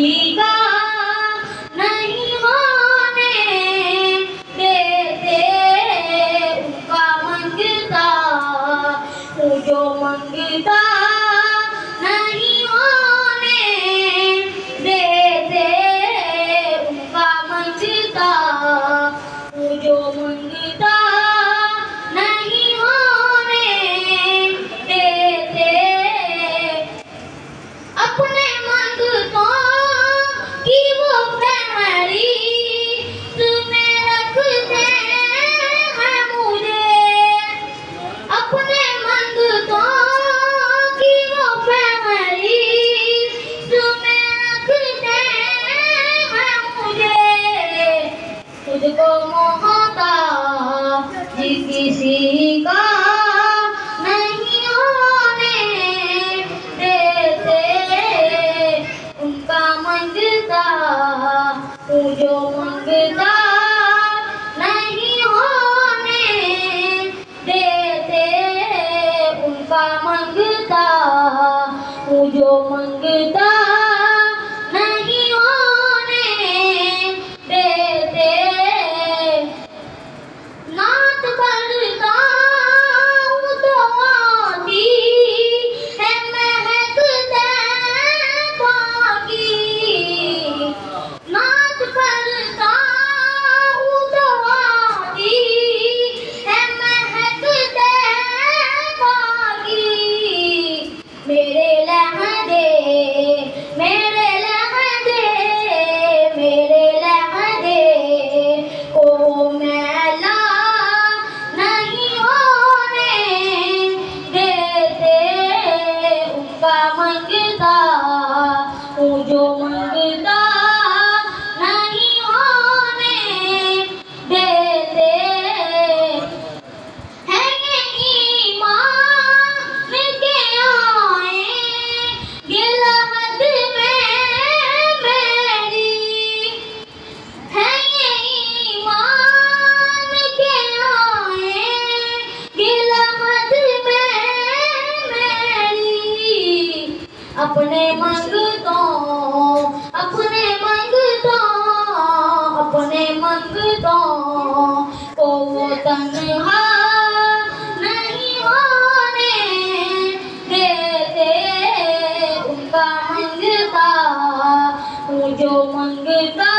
کسی کا نہیں ہونے دیتے، ان کا منگتا ہوں جو منگتا نہیں ہونے دیتے، ان کا منگتا ہوں جو منگتا نہیں ہونے دیتے، اپنے منگتوں کی وہ فہرست میں رکھتے ہیں مجھے، اپنے منگتوں کی وہ فہرست میں رکھتے ہیں مجھے، خود کو محتاج کسی کا نہیں ہونے دیتے، ان کا منگتا ہوں جو منگتا نہیں ہونے دیتے، ان کا منگتا ہوں جو منگتا نہیں ہونے دیتے، نعت پڑھتا ہوں تو آتی ہے مہک طیبہ کی، نعت پڑھتا ہوں تو آتی ہے مہک طیبہ کی، میرے لہجے میرے لہجے میرے لہجے کو میلا نہیں ہونے دیتے، ان کا منگتا ہوں جو منگتا نہیں ہونے دیتے، ہے یہ ایمان کے آئیں گے لحد میں میری، ہے یہ ایمان کے آئیں گے لحد میں میری، اپنے منگتوں اپنے منگتوں اپنے منگتوں کو وہ تنہا نہیں ہونے دیتے، ان کا منگتا ہوں جو منگتا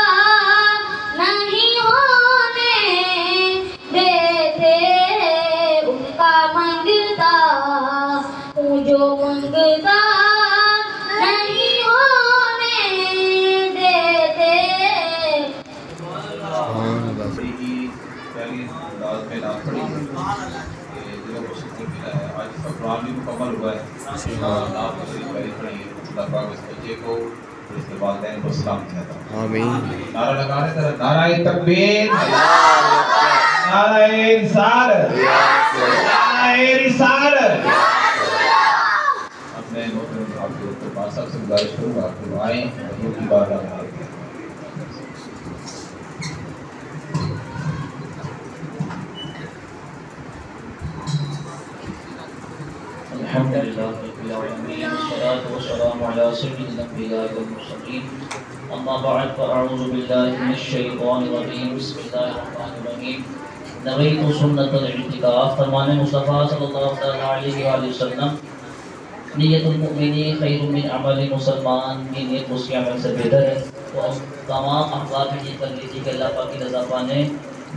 نہیں ہونے دیتے، ان کا منگتا ہوں جو منگتا نہیں ہونے دیتے۔ بڑی ہی پیاری انداز میں نعت پڑھی ہے کہ دلوں کو سکون ملا ہے، آج اس کا قرآن بھی مکمل ہوا ہے اور نعت کو بڑی پیاری پڑھی ہے، اللہ پاک اس بچے کو اور اس کے والدین کو سلام کہتا ہوں، آمین۔ نعرہ لگا رہے تھے، نعرہ تکبیر، نعرہ رسالت، نعرہ رسالت۔ اب میں محترم صاحب کے اوپر پاس صاحب سے گزارش کروں گا کہ وہ آئیں حضور کی بارگاہ میں آئیں۔ الحمد لله رب العالمين والصلاة والسلام على سيد الأنبياء والمرسلين أما بعد فأعوذ بالله من الشيطان الرجيم بسم الله الرحمن الرحيم نويت سنة الاعتكاف فرمان مصطفیٰ صلی اللہ علیہ وآلہ وسلم نیت المؤمنی خیر من عمل مسلمان کی نیت اس کے عمل سے بہتر ہے، تو تمام احباب نے یہ کر لی تھی کہ اللہ پاک کی رضا پانے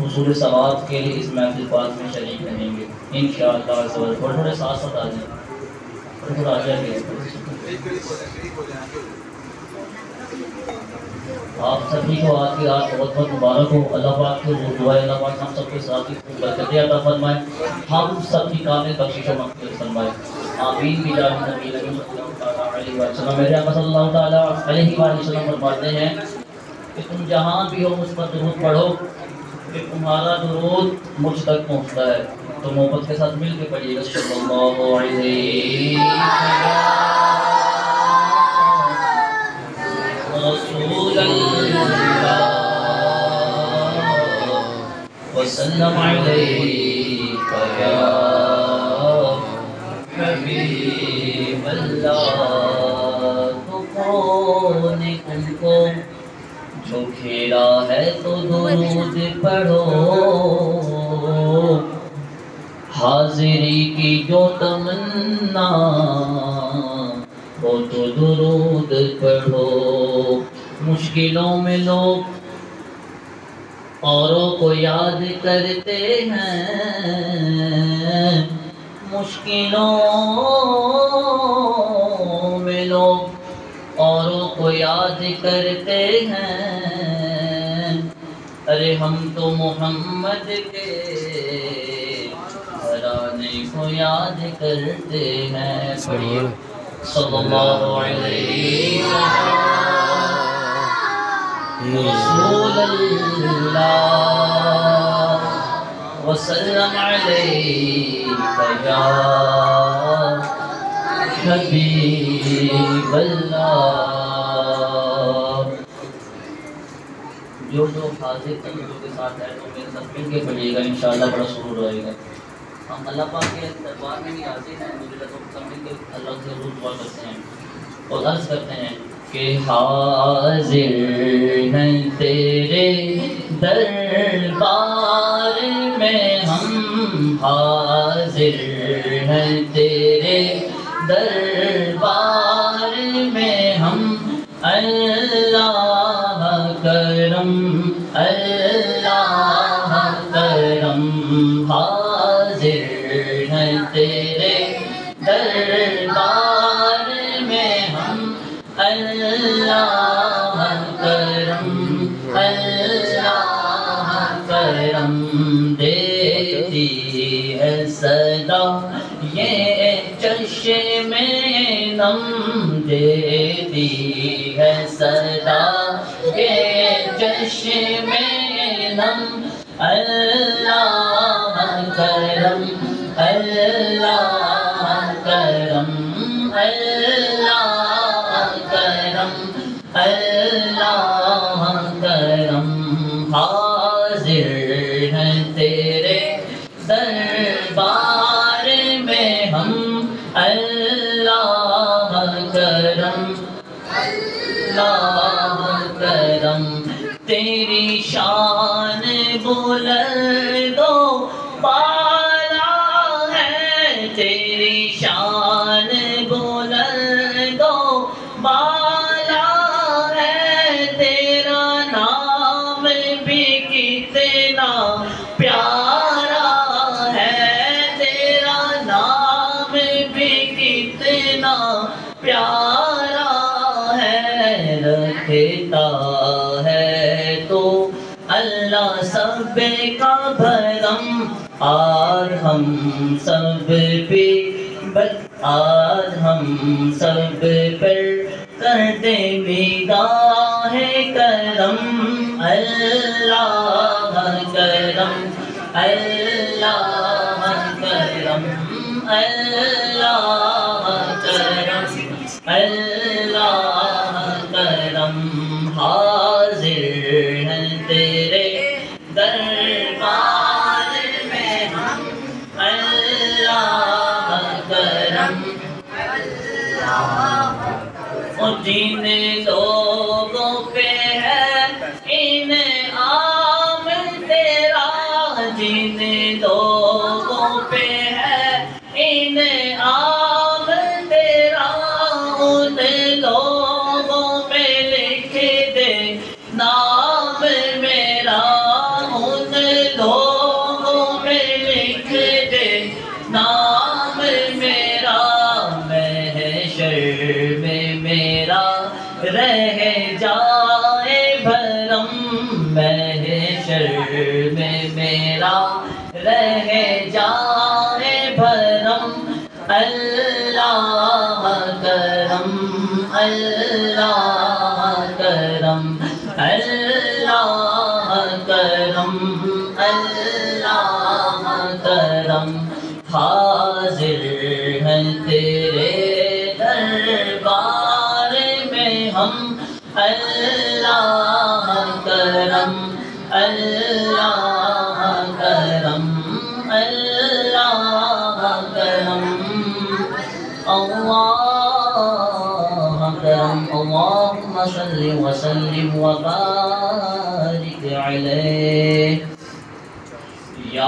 حصول ثواب کے لیے اس محفل پاک میں شریک رہیں گے انشاءاللہ۔ تھوڑے ساتھ ساتھ آ جائیں، تھوڑا آ جائیں۔ آپ سبھی کو آج کی رات بہت بہت مبارک ہو، اللہ پاک کی دعا ہے اللہ پاک ہم سب کے ساتھ برکتیں عطا فرمائے، ہم سب کی کامل بخشش و مغفرت فرمائے، آمین بجاہ نبی کریم صلی اللہ علیہ وسلم۔ میرے آقا صلی اللہ تعالیٰ علیہ وآلہ وسلم فرماتے ہیں کہ تم جہاں بھی ہو مجھ پر درود پڑھو کہ تمہارا درود مجھ تک پہنچتا ہے، تو محبت کے ساتھ مل کے پڑھیے گا صلی اللہ علیہ رسول اللہ وسلم علیک یا حبیب اللہ، تو کون تم کو جو گھیرا ہے تو درود پڑھو، حاضری کی جو تمنا ہو تو درود پڑھو۔ مشکلوں میں لوگ اوروں کو یاد کرتے ہیں، مشکلوں میں لوگ اوروں کو یاد کرتے ہیں، ارے ہم تو محمد کے گھرانے کو یاد کرتے ہیں۔ صلی اللہ علیہ رسول اللہ وسلم علیک یا حبیب اللہ۔ جو حاضر تنظیم کے ساتھ ہے تو میرے ساتھ مل کے پڑھیے گا، انشاءاللہ بڑا سرور رہے گا۔ ہم اللہ پاک کے دربار میں نہیں آتے ہیں، مجھے لگتا ہے مل کے اللہ سے ضرور دعا کرتے ہیں اور عرض کرتے ہیں کہ حاضر ہیں تیرے دربار میں ہم، حاضر ہیں تیرے دربار میں ہم، اللہ کرم اللہ کرم، حاضر ہیں تیرے دربار میں ہم، اللہ کرم اللہ کرم، دیتی ہے صدا یہ چشم نم، دیتی ہے صدا یہ چشم نم، اللہ کرم اللہ کرم اللہ کرم اللہ کرم، حاضر ہیں تیرے دربار میں ہم، اللہ کرم اللہ کرم، تیری شان بلند و بالا ہے، تیری شان بلند و بالا ہے، تیرا نام بھی کتنا پیارا ہے، تیرا نام بھی کتنا پیارا ہے، رکھتا ہے تو اللہ سب کا بھرم، آج ہم سب پہ آج ہم سب پر کر دے نگاہ کرم، اللہ کرم اللہ کرم اللہ کرم اللہ کرم، حاضر ہیں تیرے دربار میں ہم، اللہ کرم اور جن لوگوں پہ ہے انعام تیرا، جن لوگوں پہ ہے انعام تیرا، ان لوگوں پہ لکھ دے نام میرا، ان لوگوں پہ لکھ دے نام میرا، محشر میں میرا رہ جائے بھرم، محشر میں میرا رہ جائے بھرم، اللہ کرم اللہ کرم اللہ کرم اللہ کرم، حاضر ہیں تیرے دربار میں ہم، اللہ کرم اللہ کرم اللہ کرم، اللہ کرم اللہ اللهم صل وسلم وبارك عليه یا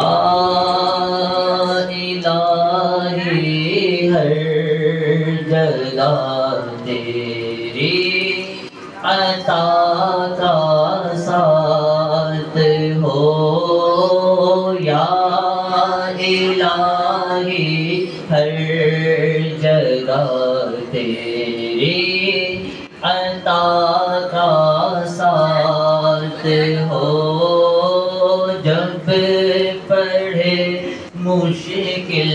الہی ہر جگہ تیری عطا کا ساتھ ہو یا الہی ہر جگہ تیری عطا کا ساتھ ہو جب پڑھے مشکل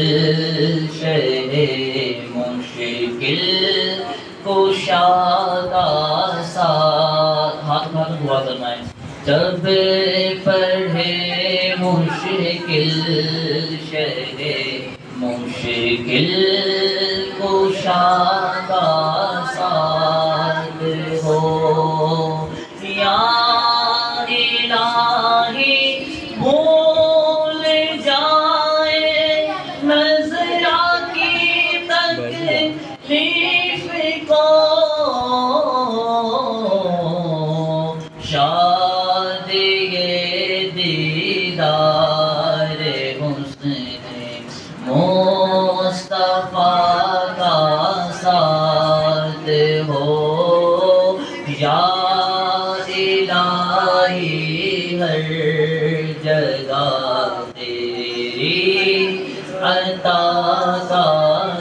شہ مشکل کشا کا ساتھ ہاتھ دعا کرنا ہے جب پڑھے مشکل شہ مشکل کشا کا ساتھ ہو یا الہی بھول جائے نظرہ کی تکلیف کو شاد یہ دیدار حسن مصطفیٰ کا ساتھ ہو یا الہی ہر جگہ تیری عطا کا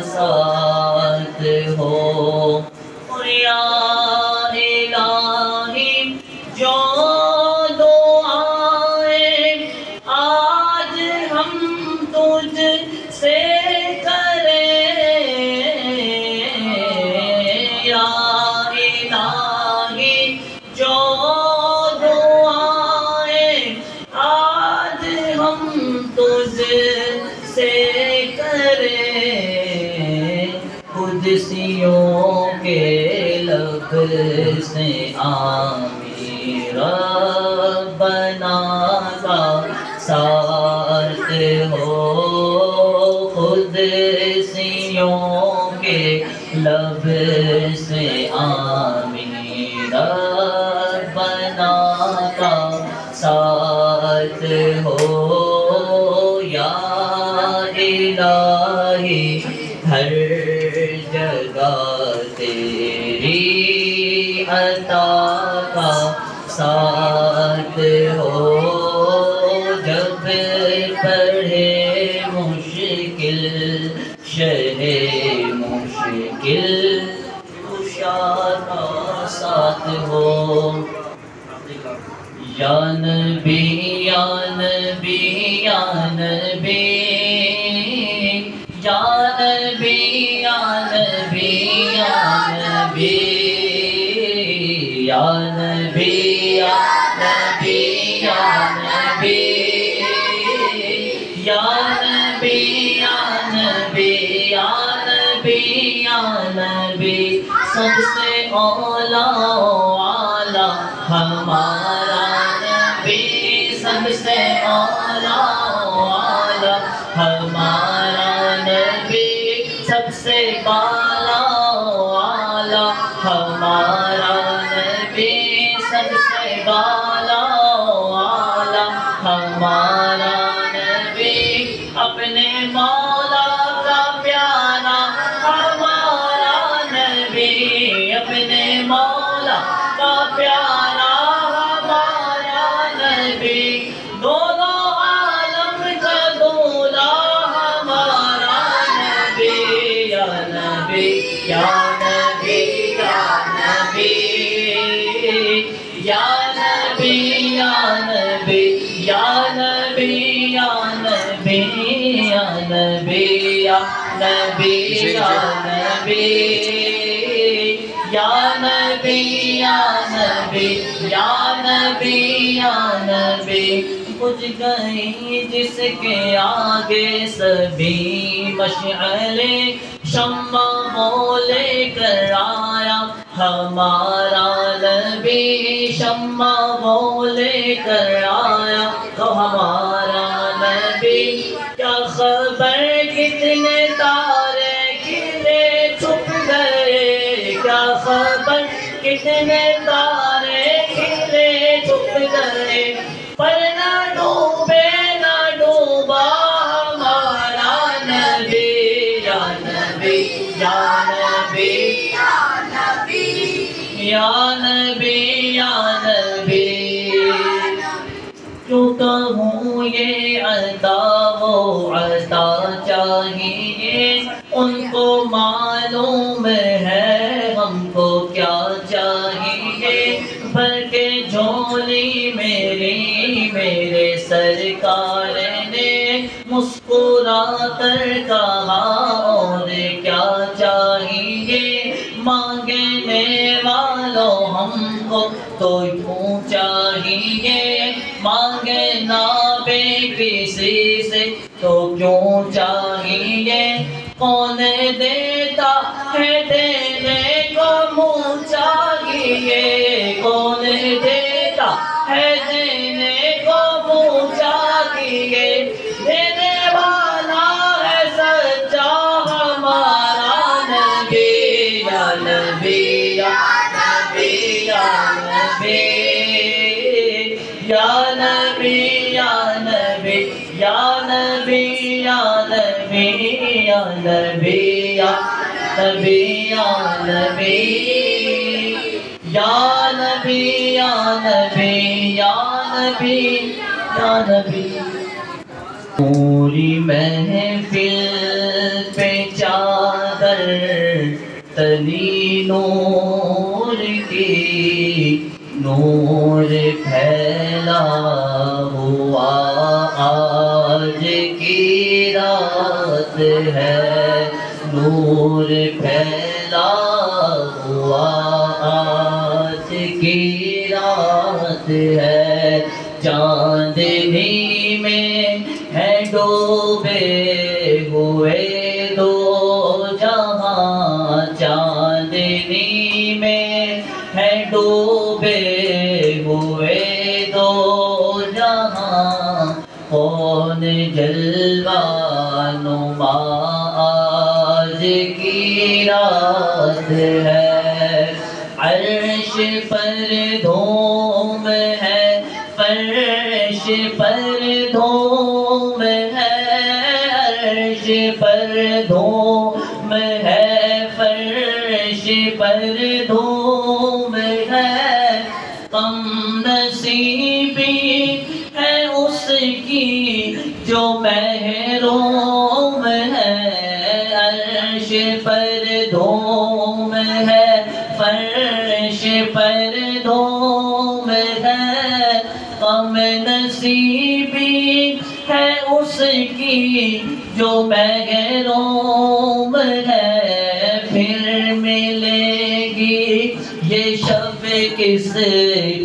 ساتھ ہو یا الہی جو دعائیں آج ہم تجھ سے کریں یا الہی جو دعائیں آج ہم تجھ سے کریں قدسیوں کے لب سے آمین ربنا کا ساتھ ہو قدسیوں کے لب سے آمین ربنا کا ساتھ ہو یا الہی ہر جگہ تیری عطا کا ساتھ ہو جب پڑھے مشکل شہ مشکل کشا کا ساتھ ہو یا نبی یا نبی یا نبی یا نبی یا نبی یا نبی یا نبی یا نبی یا نبی یا نبی یا نبی یا نبی یا نبی سب سے اولا والا ہمارا نبی سب سے اولا والا ہمارا نبی سب سے بالا والا ہمارا نبی سب سے بالا والا ہمارا نبی اپنے مولا کا پیارا ہمارا نبی اپنے مولا کا پیارا ہمارا نبی دونوں عالم کا دولا ہمارا نبی یا نبی یا نبی یا نبی یا نبی یا نبی یا نبی یا نبی یا نبی یا نبی یا نبی یا نبی یا نبی یا نبی یا نبی بجھ گئی جس کے آگے سبھی مشعلیں شمع وہ لے کر آیا ہمارا نبی شمع وہ لے کر آیا تو ہمارا نبی کیا خبر کتنے تارے کھلے چھپ گئے کیا خبر کتنے یا نبی یا نبی جو کہوں یہ عطا وہ عطا چاہیے ان کو معلوم ہے ہم کو کیا چاہیے بلکہ جھولی میری میرے سرکار نے مسکرا کر کہا اور کیا چاہیے مانگنے والوں ہم کو تو یوں چاہیے مانگے نہ بے کسی سے تو کیوں چاہیے کون دیتا ہے دینے کو منہ چاہیے کون دیتا ہے دینے کو منہ چاہیے دینے والا ہے سچا ہمارا نبی یا نبی یا نبی یا نبی یا نبی یا نبی یا نبی یا نبی یا نبی یا نبی یا نبی یا نبی یا نبی یا نبی یا نبی پوری محفل پہ چادر تلی نور کی نور پھیلا ہوا آج کی رات ہے نور پھیلا ہوا آج کی رات ہے چاندنی میں ہے ڈوبے ہوئے دو جہاں چاندنی میں ہے ڈوبے ہوئے دو جہاں کون جلوہ نما آج کی رات ہے عرش پر دھوم ہے فرش پر دھوم ہے عرش پر دھوم ہے فرش پر دھوم ہے کم نصیبی ہے اس کی جو محروم ہے عرش پر دھوم ہے فرش پر دھوم ہے کم نصیبی ہے اس کی جو محروم ہے پھر ملے گی یہ شب کس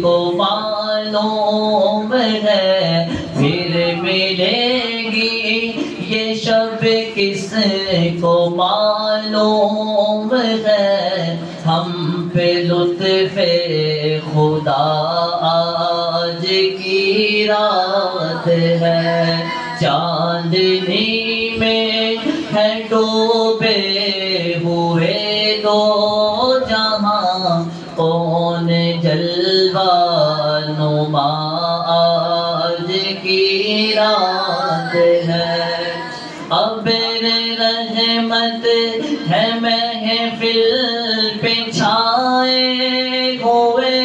کو معلوم ہے پھر ملے گی یہ شب کس کو معلوم ہے ہم پہ لطف خدا آج کی رات ہے چاندنی میں ہے ڈوبے ہوئے دو جہاں کون جلوہ نما آج کی رات ہے ابر رحمت ہے محفل پہ چھائے ہوئے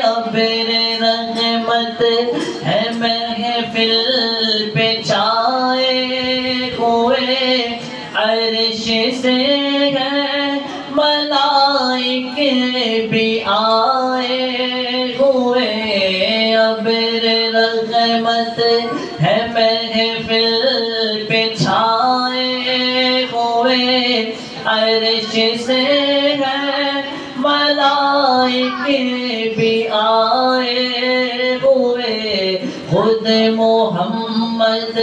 ابر رحمت ہے محفل پہ چھائے ہوئے عرش سے ہے ملائکے بھی آئے ہوئے ابر رحمت ہے محفل پہ چھائے ہوئے عرش سے ہے ملائکے بھی آئے ہوئے خود محمد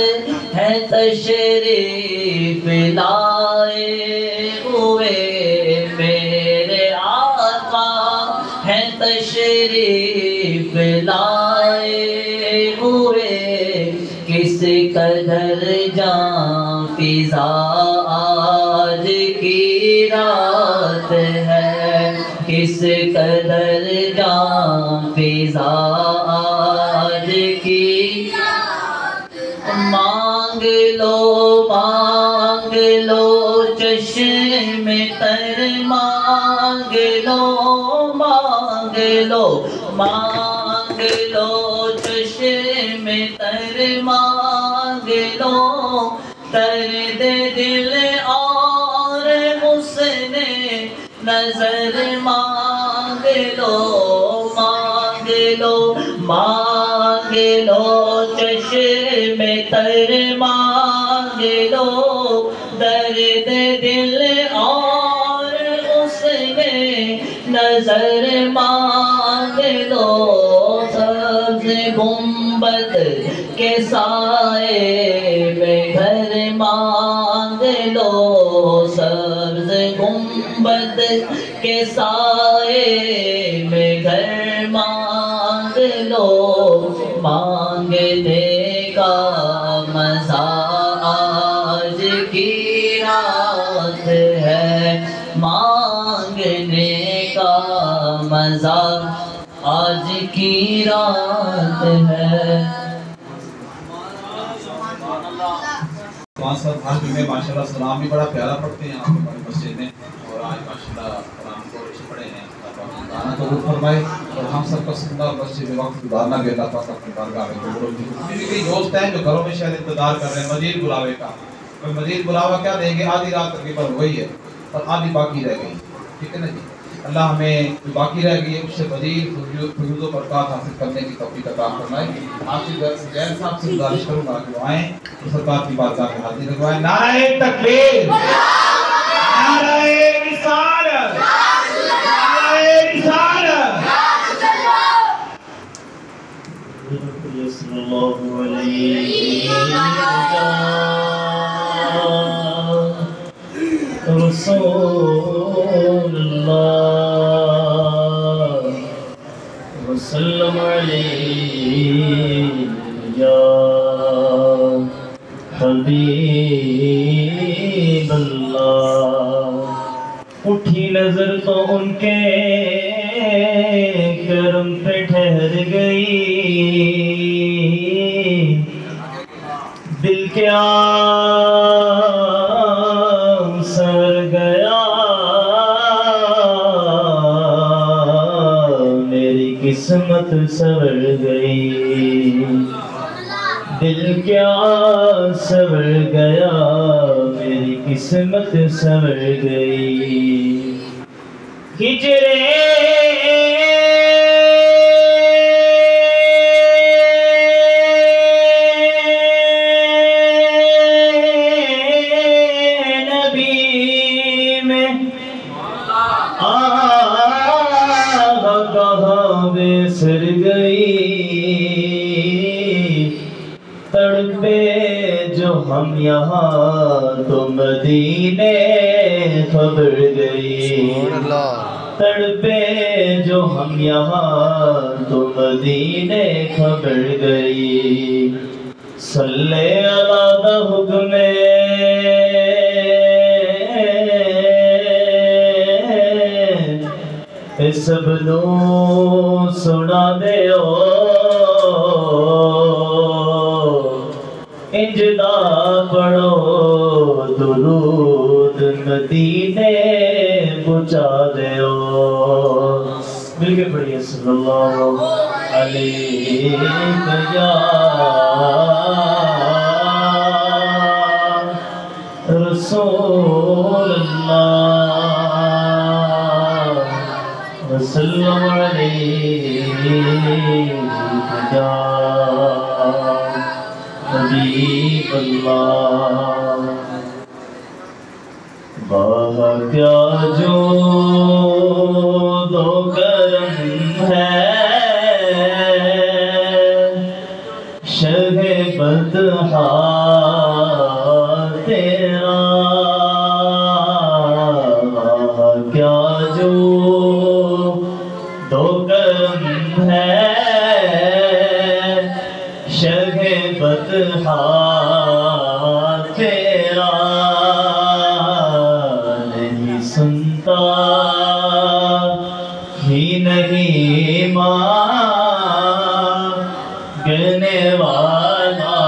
ہے تشریف لائے ہوئے میرے آقا ہے تشریف لائے ہوئے کس قدر جاں فضا آج کی رات ہے کس قدر جاں فضا آج کی مانگ لو چشم تر مانگ لو لو مانگ لو چشم تر مانگ لو درد دل اور حسن نظر مانگ لو مانگ لو مانگ لو چشم تر مانگ لو درد دل اور حسن نظر مانگ لو سبز گنبد کے سائے میں گھر مانگ لو سبز گنبد کے سائے میں گھر مانگ لو مانگنے کا مزہ آج کی رات ہے مانگنے کا مزہ آج کی رات ہے وہاں صاحب ہر جمعے ماشاءاللہ سلام بھی بڑا پیارا پڑھتے ہیں یہاں پہ ہماری مسجد میں اور آج ماشاءاللہ قرآن کو اچھے پڑھے ہیں اللہ پاک دانا قبول فرمائے اور ہم سب کا سندہ مسجد میں وقت گزارنا بھی اللہ پاک اپنی بارگاہ میں قبول فرمائے میرے کئی دوست ہیں جو گھروں میں شاید انتظار کر رہے ہیں مزید بلاوے کا کوئی مزید بلاوا کیا دیں گے آدھی رات تقریباً وہی ہے اور آدھی باقی رہ گئی ٹھیک ہے نا جی اللہ ہمیں جو باقی رہ گئی ہے اس سے مزید فیوز و برکات حاصل کرنے کی توفیق عطا فرمائے حافظ زین صاحب سے گزارش کروں گا کہ وہ آئیں تو سرکار کی بارگاہ میں حاضر لگوائیں نعرہ تکبیر نعرہ رسالت نعرہ رسالت صلی اللہ علیہ رسول اللہ وسلم علیہ یا حبیب اللہ اٹھی نظر تو ان کے کرم پہ ٹھہر گئی دل کیا سر گیا میری قسمت سور گئی دل کیا سور گیا میری قسمت سور گئی ہجرے سر گئی تڑپے جو ہم یہاں تو مدینے خبر گئی تڑپے جو ہم یہاں تو مدینے خبر گئی صلی علی حکم سب نو سنا دیو انجدا پڑھو درود مدینے پہنچا دیو مل کے پڑھیے صلی اللہ علیہ یا رسول اللہ وسلم علیہ یا حبیب اللہ واہ کیا جو دو کرم ہے شہ بدحا تیرا واہ کیا جو دو کرم ہے شہ بدحا تیرا نہیں سنتا ہی نہیں ماں گنے والا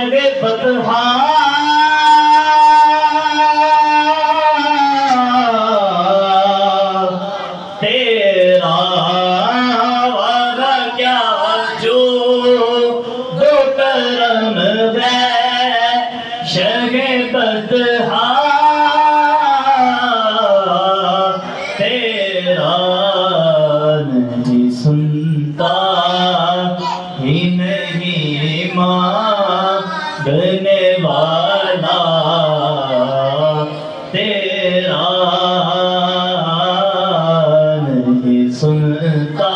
شگ بطحا تیرا وعدہ کیا جو دو کرم ہے شگ بطحا تیرا نہیں سنتا ہی نہیں مانگنے والا تیرا نہیں سنتا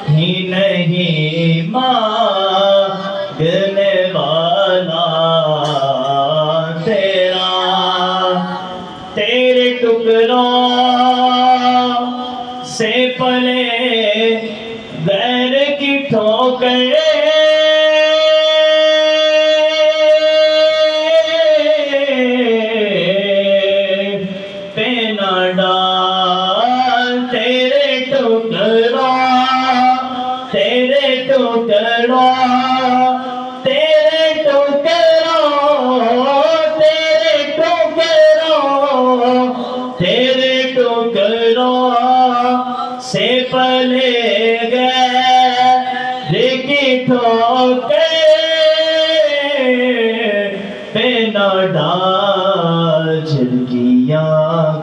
ہی نہیں مانگنے والا تیرا تیرے ٹکڑوں سے پلے غیر کی ٹھوکر پہ نہ ڈال تیرے ٹکڑوں تیرے ٹکڑوں تیرے ٹکڑوں تیرے ٹکڑوں تیرے ٹکڑوں سے پلے گئے کی ٹھوکر پہ نہ ڈال جھلکیاں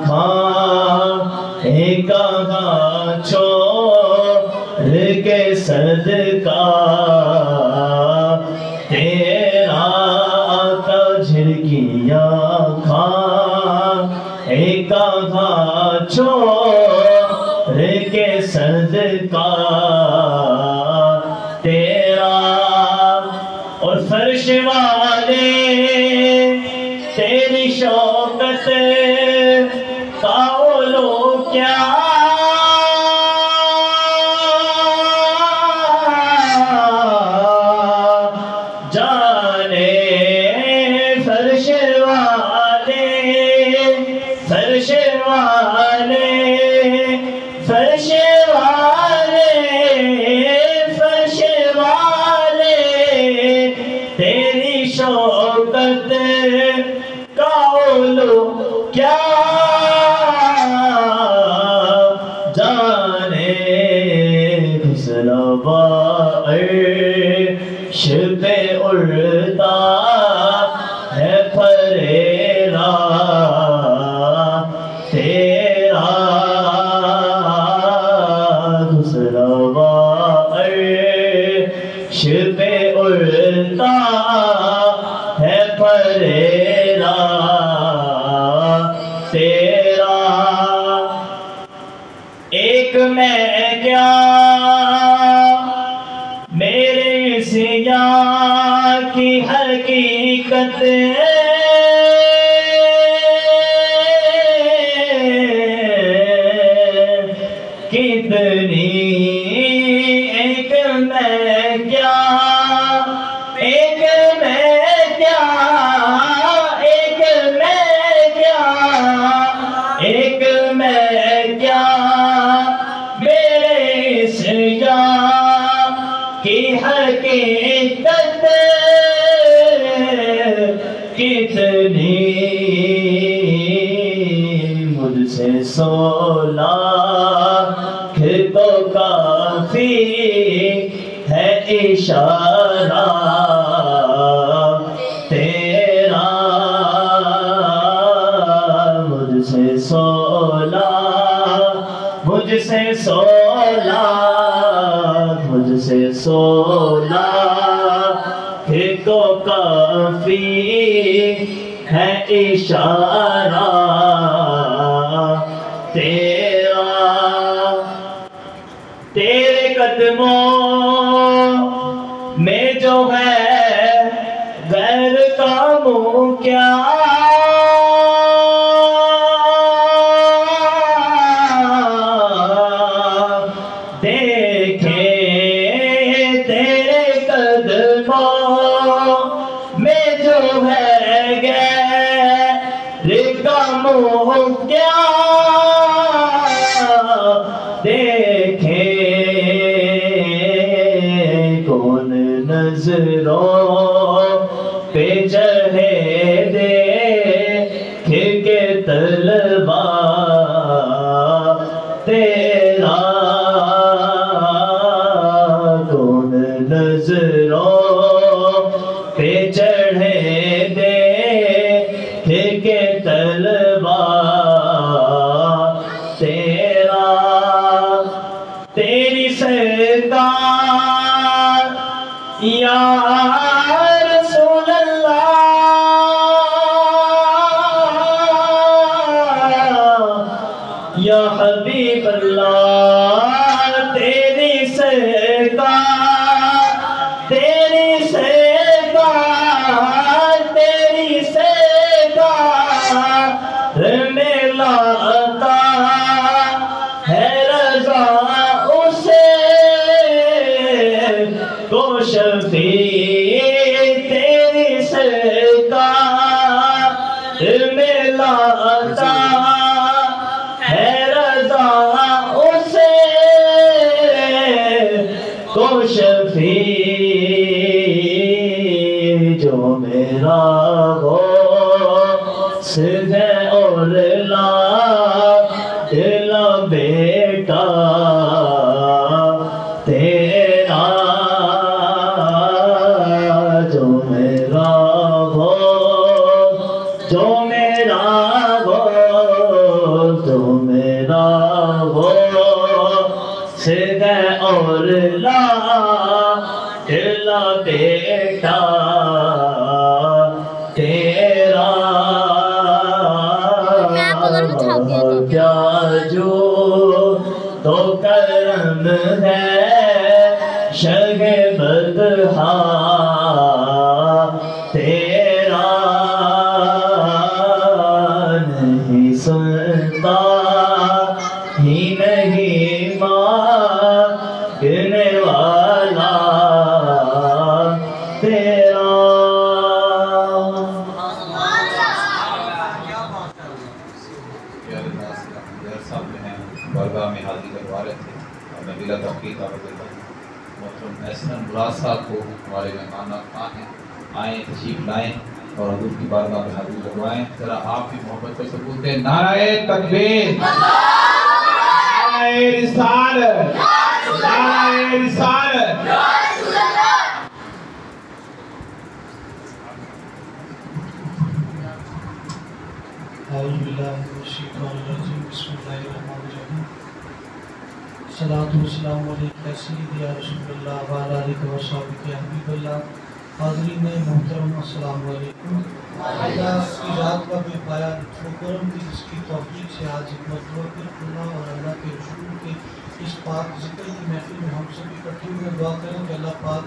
کھائے کہاں چھوڑ کے صدقہ تیرا آقا جھلکیاں کھائے کہاں چھوڑ کے صدقہ تیرا اور فرش والے تیری شوکت کا اولو کیا جانے فرش والے فرش والے فرش والے فرش والے تیری شوکت کا اولو کیا جانے گھسلوا عرش پہ اڑتا ہے پھریرا تیرا گھسلوا عرش پہ اڑتا ہے پھریرا تیرا ایک میں کیا میرے سیاہ کی حقیقت کتنی ایک میں کیا ایک میں کیا ایک میں کیا ایک میں کیا میرے سیاہ کی حقیقت کتنی مجھ سے 16 تو کافی ہے اشارہ تیرا مجھ سے 16 مجھ سے 16 مجھ سے 16 تو کافی ہے اشارہ تیرا تیرے قدموں میں جو ہے غیر کا منہ کیا دیکھے تیرے قدموں میں جو ہے غیر کا منہ کیا دیکھے کون نظروں پہ چڑھے دیکھ کے تلوار تیرا تیری سرکار یا رسول اللہ یا حبیب اللہ تیری سرکار تیری سرکار تیری سرکار میں لاتا ہے رضا اسے کو شفیع تیری سرکار میں لاتا ہے رضا اسے کو شفیع جو میرا غوث ہے اور لا بیٹا تیرا جو میرا غوث جو میرا غوث جو میرا غوث ہے اور لا بیٹا تیرا کیا جو تو کرم ہے شگ بدہا تیرا نہیں سنتا ہی نہیں مانگنے والا تیرا بارگاہ میں حاضری کروا رہے تھے اور نبیلہ توقیر کا وزیر محترم احسن مراد صاحب کو ہمارے مہمان خان ہیں آئیں تشریف لائیں اور حضور کی بارگاہ میں حاضری کروائیں ذرا آپ کی محبت کا ثبوت ہے نعرہ تکبیر نعرہ رسالت نعرہ رسالت اعوذ باللہ من الشیطان الرجیم بسم اللہ الرحمن الرحیم صلاۃ والسلام علیکہ سیدی یا رسول اللہ وعلی آلہ وصحبہ یا حبیب اللہ حاضرین محترم السلام علیکم اللہ کی ذات کا بے پایا کرم کی جس کی توفیق سے آج ایک مرتبہ پھر اللہ اور اللہ کے رسول کے اس پاک ذکر کی محفل میں ہم سب اکٹھے ہوئے دعا کریں کہ اللہ پاک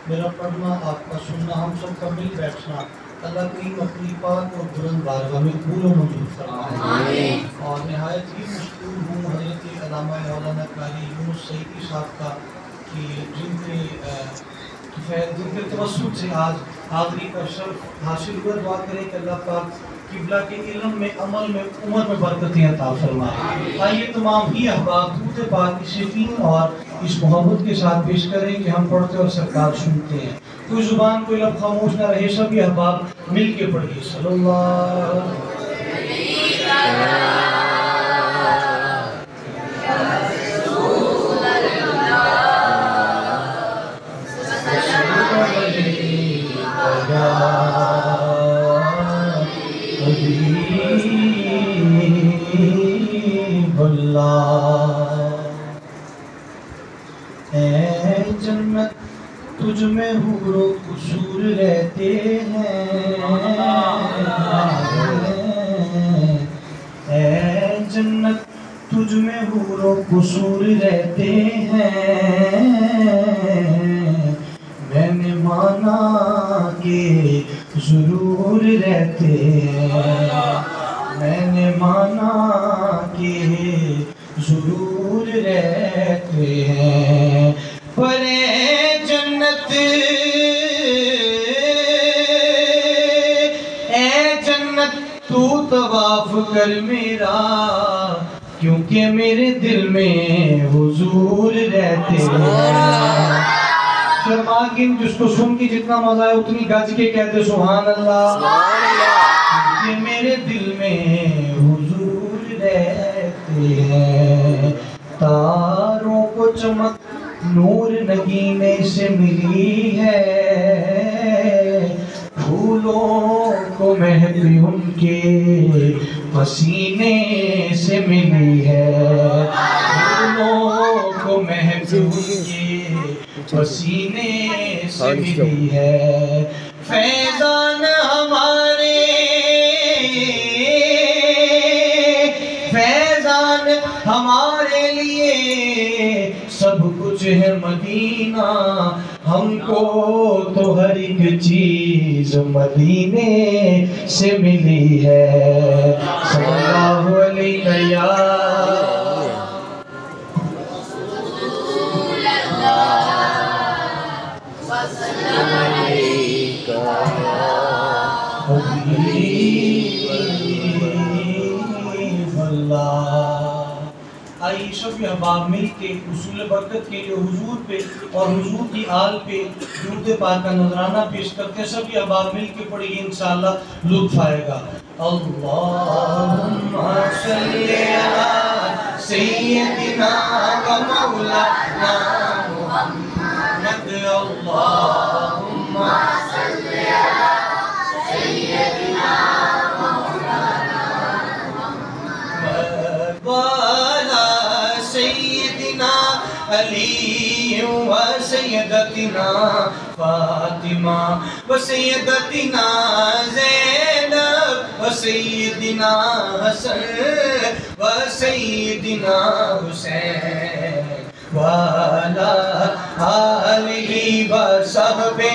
میرا پڑھنا آپ کا سننا ہم سب کا مل بیٹھنا اللہ کریم اپنی پاک اور بلند بارگاہ میں قبول و منظور فرمائے اور نہایت ہی مشکور ہوں حضرت علامہ مولانا قاری یونس سعیدی صاحب کا کہ جن کے توسط سے آج حاضری کا شرف حاصل ہوا دعا کریں کہ اللہ پاک قبلہ کے علم میں عمل میں عمر میں برکتیں عطا فرمائے آئیے تمام ہی احباب درود پاک کی شفیع اور اس محبت کے ساتھ پیش کریں کہ ہم پڑھتے اور سرکار سنتے ہیں کوئی زبان کوئی لب خاموش نہ رہے سبھی احباب مل کے پڑھیے صلی اللہ اے جنت تجھ میں حور و قصور رہتے ہیں اے جنت تجھ میں حور و قصور رہتے ہیں میں نے مانا کہ ضرور رہتے ہیں میں نے مانا کہ ضرور رہتے ہیں پر اے جنت تو طواف کر میرا کیونکہ میرے دل میں حضور رہتے ہیں شرماگن جس کو سن کے جتنا مزہ ہے اتنی گج کے کہتے سبحان اللہ کیونکہ میرے دل میں حضور رہتے ہیں تاروں کو چمک نور نگینے سے ملی ہے ان کے پسینے سے ملی ہے، پھولوں کو مہک ان کے پسینے سے ملی ہے، فیضان ہمارے لیے سب کچھ ہے مدینہ، ہم کو تو ہر ایک چیز مدینے سے ملی ہے، صلی اللہ علیہ آئیے سب احباب مل کے حصول برکت کے لیے حضور پہ اور حضور کی آل پہ درود پاک کا نذرانہ پیش کرتے ہیں، سب احباب مل کے پڑھیے، انشاءاللہ لطف آئے گا۔ اللہم صلی علی سیدنا و مولانا محمد، اللہم صلی علی سیدنا و مولانا محمد وعلی سیدنا علی و سیدتنا فاطمہ و سیدتنا زینب و سیدنا حسن و سیدنا حسین وعلی آلہ و صحبہ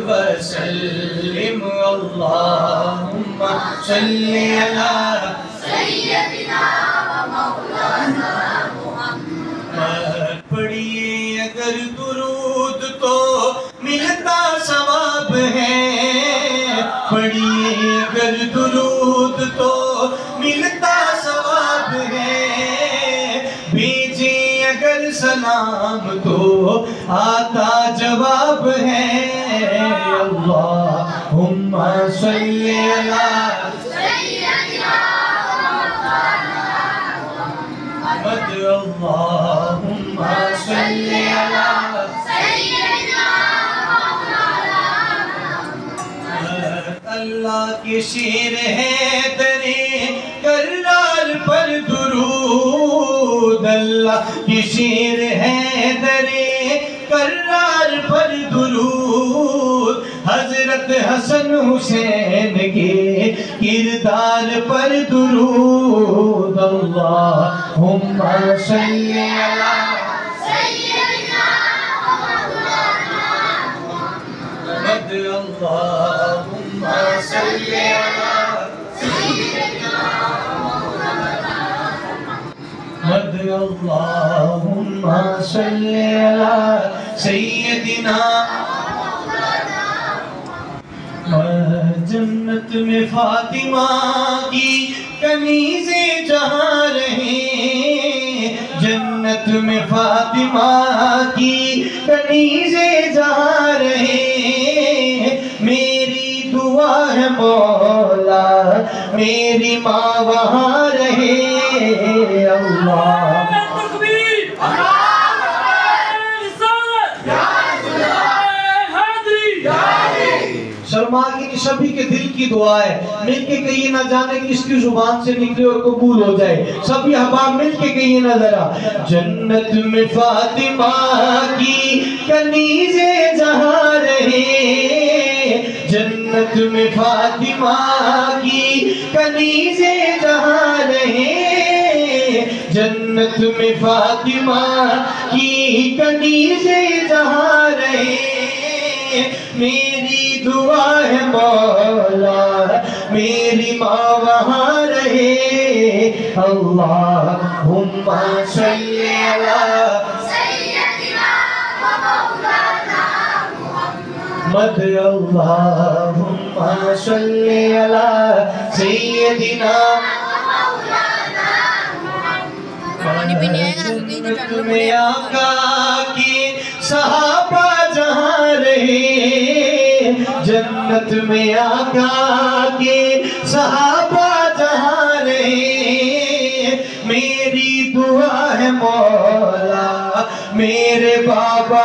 وسلم، اللہم صلی علی سیدنا و مولانا محمد۔ پڑھیے اگر درود تو ملتا ثواب ہے، پڑھیے اگر درود تو ملتا ثواب ہے، بھیجیں اگر سلام تو آتا جواب ہے، اللہم صلی علی سیدنا محمد، اللہم صلی علی سیدنا محمد۔ اللہ کے شیر ہے درے کرار پر درود، اللہ کی شیر ہے درے کرار پر درود، حضرت حسن حسین کے کردار پر درود، اللہم صلی علی سیدنا مولانا محمد، اللہم صلی علی سیدنا مولانا محمد، اللہم صلی علی سیدنا جنت میں فاطمہ کی کنیزیں جہاں رہیں، جنت میں فاطمہ کی کنیزیں جہاں رہیں، میری دعا ہے مولا میری ماں وہاں رہے، اللہ شرما کی سبھی کے دل کی دعا ہے، مل کے کہیے نہ جانے کس کی زبان سے نکلے اور قبول ہو جائے، سبھی احباب مل کے کہیے نہ ذرا، جنت میں فاطمہ کی کنیزیں جہاں رہے، جنت میں فاطمہ کی کنیزیں جہاں رہے، جنت میں فاطمہ کی کنیزیں جہاں رہے، میری دعا ہے مولا میری ماں وہاں رہے، اللہم صلی علی سیدنا و مولانا محمد، اللہم صلی علی سیدنا جنت میں آقا کی صحابہ جہاں رہے، جنت میں آقا کے صحابہ جہاں رہے، میری دعا ہے مولا میرے بابا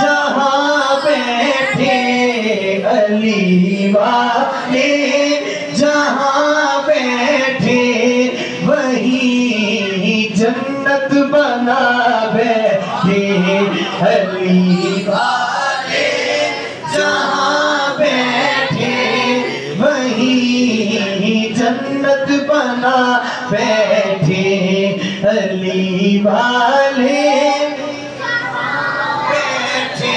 جہاں بیٹھے، علی والے جہاں بیٹھے، وہیں جنت بنا بیٹھے، علی والے جہاں بیٹھے، وہیں جنت بنا بیٹھے، علی والے بیٹھے،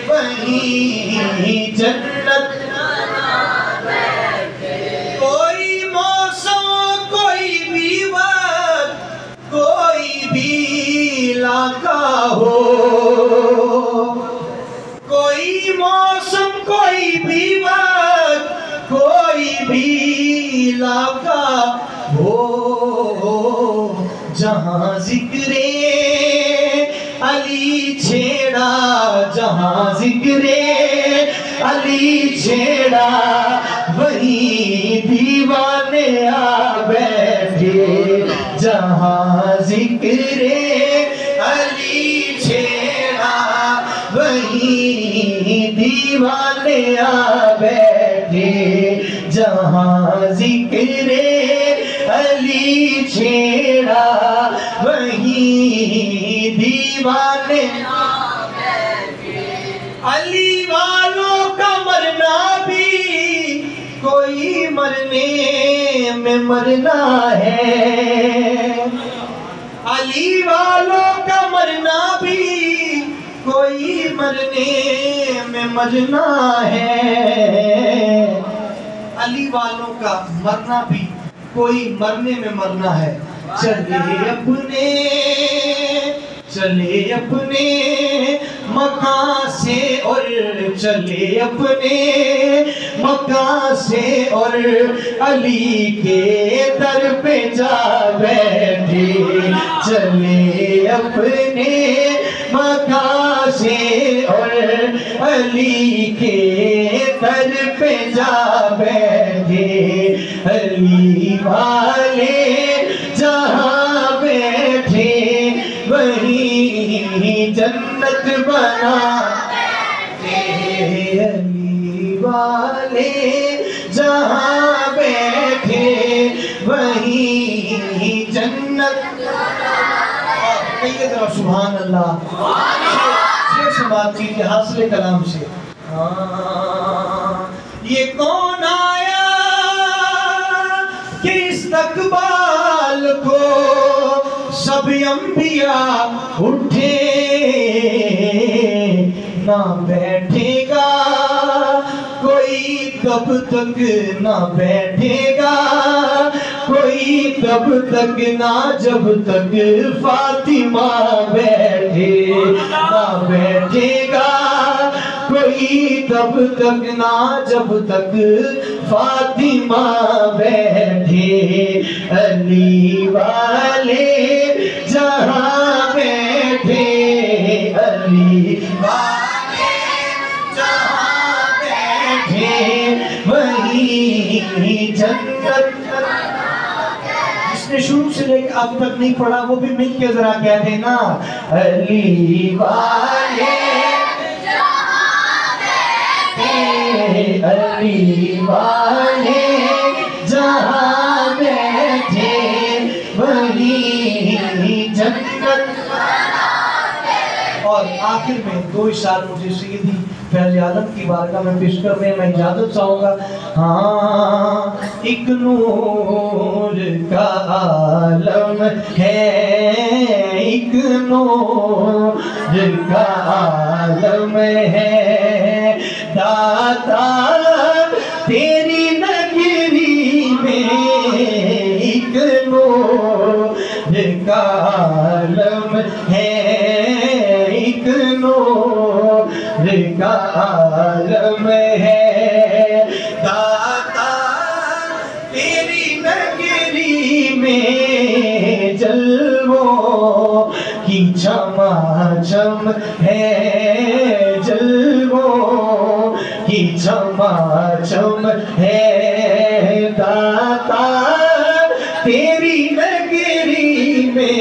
وہیں جنت بنا بیٹھے۔ کوئی موسم، کوئی بھی وقت، کوئی بھی علاقہ ہو، کوئی موسم، کوئی بھی وقت، کوئی بھی علاقہ ہو، جہاں ذکر علی چھیڑا، جہاں ذکر علی چھیڑا، وہیں دیوانے آ بیٹھے، جہاں ذکر علی چھیڑا، وہیں دیوانے آ بیٹھے، جہاں ذکر علی چھیڑا، وہیں دیوانے آ بیٹھے۔ علی والوں کا مرنا بھی کوئی مرنے میں مرنا ہے، علی والوں کا مرنا بھی کوئی مرنے میں مرنا ہے، علی والوں کا مرنا بھی کوئی مرنے میں مرنا ہے۔ چلے اپنے مکان سے اور چلے اپنے مکان سے اور علی کے در پہ جا بیٹھے، چلے اپنے مکان سے اور علی کے در پہ جا بیٹھے، علی والے جہاں بیٹھے، وہیں جنت بنا بیٹھے، علی والے جہاں بیٹھے، وہیں جنت بنا بیٹھے۔ کہیے ذرا سبحان اللہ، شیر سے بات کیجیے حاصل کلام سے۔ یہ کون آیا کہ استقبال کو سب انبیاء اٹھے، نہ بیٹھے گا کوئی تب تک، نہ بیٹھے گا کوئی تب تک، نہ جب تک فاطمہ بیٹھے، نہ بیٹھے گا کوئی تب تک، نہ جب تک فاطمہ بیٹھے، علی والے جہاں بیٹھے، علی والے جہاں بیٹھے، وہیں جنت۔ جس نے شروع سے لے کے اب تک نہیں پڑھا وہ بھی مل کے ذرا کہہ دینا، علی والے علی والے جہاں بیٹھے، وہیں جنت۔ اور آخر میں دو اشعار مجھے سیدھی فیض عالم کی بارگاہ میں پیش کرنے میں اجازت چاہوں گا۔ ہاں ایک نور کا عالم ہے، ایک نور کا عالم ہے، داتا تیری نگری میں ایک نور کا عالم ہے، ایک نور کا عالم ہے، داتا تیری نگری میں جلووں کی چماچم ہے، جلووں کی چماچم ہے، داتا تیری نگری میں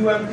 UMT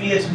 PhD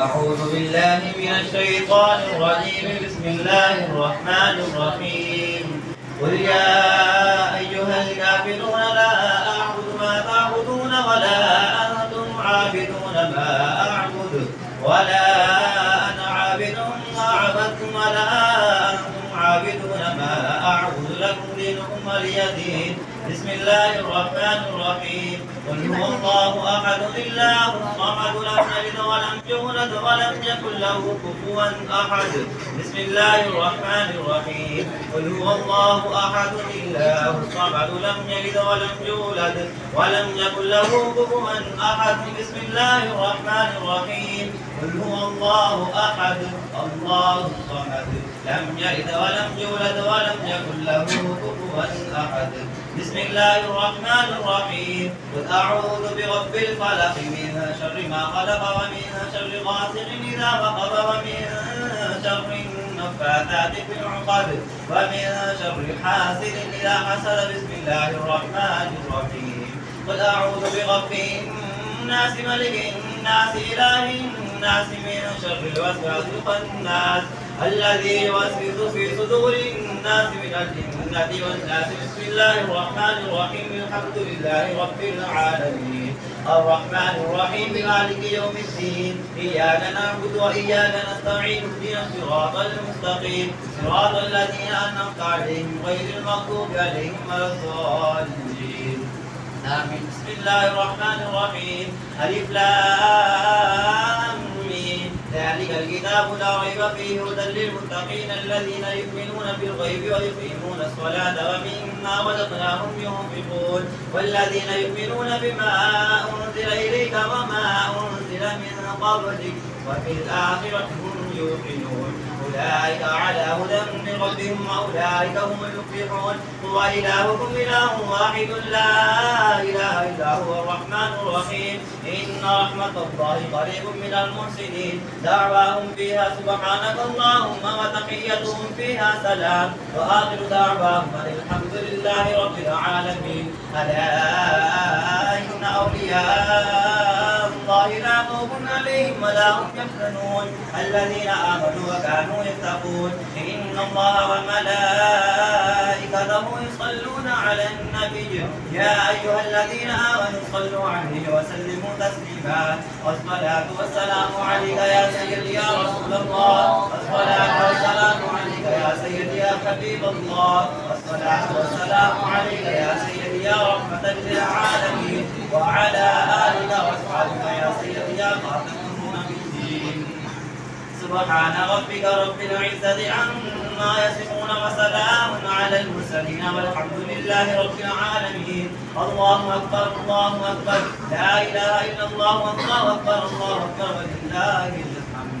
أعوذ بالله من الشيطان الرجيم بسم الله الرحمن الرحيم قل يا أيها الكافرون لا أعبد ما تعبدون ولا أنتم عابدون ما أعبد ولا أنا عابد ما عبدتم ولا أنتم عابدون ما أعبد لكم دينكم ولي دين بسم الله الرحمن الرحيم قل هو الله أحد الله الصمد لم يلد ولم يولد ولم يكن له كفوا أحد بسم الله الرحمن الرحيم قل هو الله أحد الله الصمد لم يلد ولم يولد ولم يكن له كفوا أحد بسم الله الرحمن الرحيم قل هو الله أحد الله الصمد لم يلد ولم يولد ولم يكن له كفوا أحد بسم الله الرحمن الرحيم قل أعوذ برب الفلق من شر ما خلق ومن شر غاسق إذا وقب ومن شر النفاثات في العقد ومن شر حاسد إذا حسد. بسم الله الرحمن الرحيم. قل أعوذ برب الناس ملك الناس إله الناس من شر الوسواس الخناس الذي يوسوس في صدور الناس من الجنة والناس. بسم الله الرحمن الرحيم. الحمد لله رب العالمين الرحمن الرحيم مالك يوم الدين. إياك نعبد وإياك نستعين. اهدنا الصراط المستقيم صراط الذين أنعمت عليهم غير المغضوب عليهم ولا الضالين آمين. بسم الله الرحمن الرحيم. ألف لام ميم. ذلك الكتاب لا ريب فيه هدى للمتقين الذين يؤمنون بالغيب ويقيمون الصلاة ومما رزقناهم ينفقون والذين يؤمنون بما أنزل إليك وما أنزل من قبلك وفي الآخرة هم يوقنون. أولئك على هدى من ربهم وأولئك هم المفلحون. هو إلهكم إله واحد لا إله إلا هو الرحمن الرحيم. إن رحمة الله قريب من المحسنين. دعواهم فيها سبحانك اللهم وتحيتهم فيها سلام وآخر دعواهم الحمد لله رب العالمين. ألا إن أولياء الله لا خوف عليهم ولا هم يحزنون الذين آمنوا وكانوا يتقون. إن الله وملائكته يصلون على النبي يا أيها الذين آمنوا صلوا عليه وسلموا تسليما. والصلاة والسلام عليك يا سيدي يا رسول الله. والصلاة والسلام عليك يا سيدي يا حبيب الله. والصلاة والسلام عليك يا سيدي يا رحمة للعالمين وعلى آلك وأصحابك يا سيدي يا خاتم النبيين. سبحان ربك رب العزة عما يصفون وسلام على المرسلين والحمد لله رب العالمين. الله أكبر الله أكبر لا إله إلا الله والله أكبر الله أكبر ولله الحمد.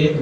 1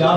4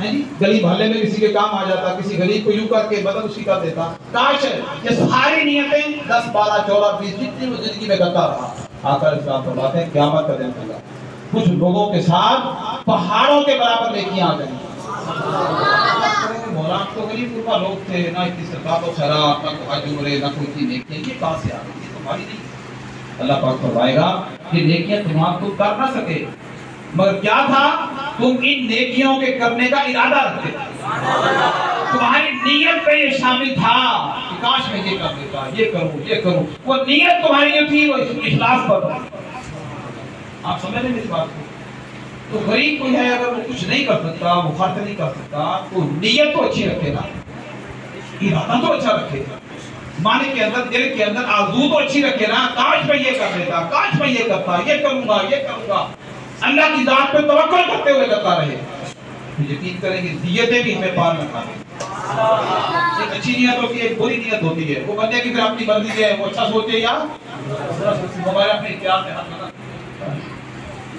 گلی محلے میں کسی کے کام آ جاتا, کسی غریب کو یوں کر کے بدل اسی کا دیتا. کاش یہ ساری نیتیں 10 12 14 20 جتنی وہ زندگی میں کرتا رہا. آقا اسلام فرماتے ہیں قیامت کا دن ہوگا, کچھ لوگوں کے ساتھ پہاڑوں کے برابر نیکیاں آ جائیں. مولانا تو غریب غربا لوگ تھے, نہ اتنی سرکات و خیرات, نہ کوئی حج عمرے, نہ کوئی اتنی نیکیاں, یہ کہاں سے آ گئی؟ یہ تمہاری نہیں. اللہ پاک فرمائے گا یہ نیکیاں تمہارا تو کر نہ سکے, مگر کیا تھا, تم ان نیکیوں کے کرنے کا ارادہ رکھتے تھے. تمہاری نیت پہ یہ شامل تھا کہ کاش میں یہ کر دیتا, یہ کروں. وہ نیت تمہاری جو تھی وہ اخلاص پر. آپ سمجھ رہے ہیں اس بات کو؟ تو غریب کوئی ہے اگر وہ کچھ نہیں کر سکتا, وہ خرچ نہیں کر سکتا, تو نیت تو اچھی رکھے گا, ارادہ تو اچھا رکھے گا, مانے کے اندر دل کے اندر آرزو تو اچھی رکھے نا, کاش میں یہ کر دیتا, کاش میں یہ کرتا, یہ کروں گا. اللہ کی ذات پہ توکل کرتے ہوئے کرتا رہے. یقین کریں گے نیتیں بھی ہمیں پار نہ کھائیں. ایک اچھی نیت ہوتی ہے, ایک بری نیت ہوتی ہے. وہ بندے کی پھر اپنی مرضی ہے, وہ اچھا سوچے یا موبائل اپنے اختیار میں ہاتھ.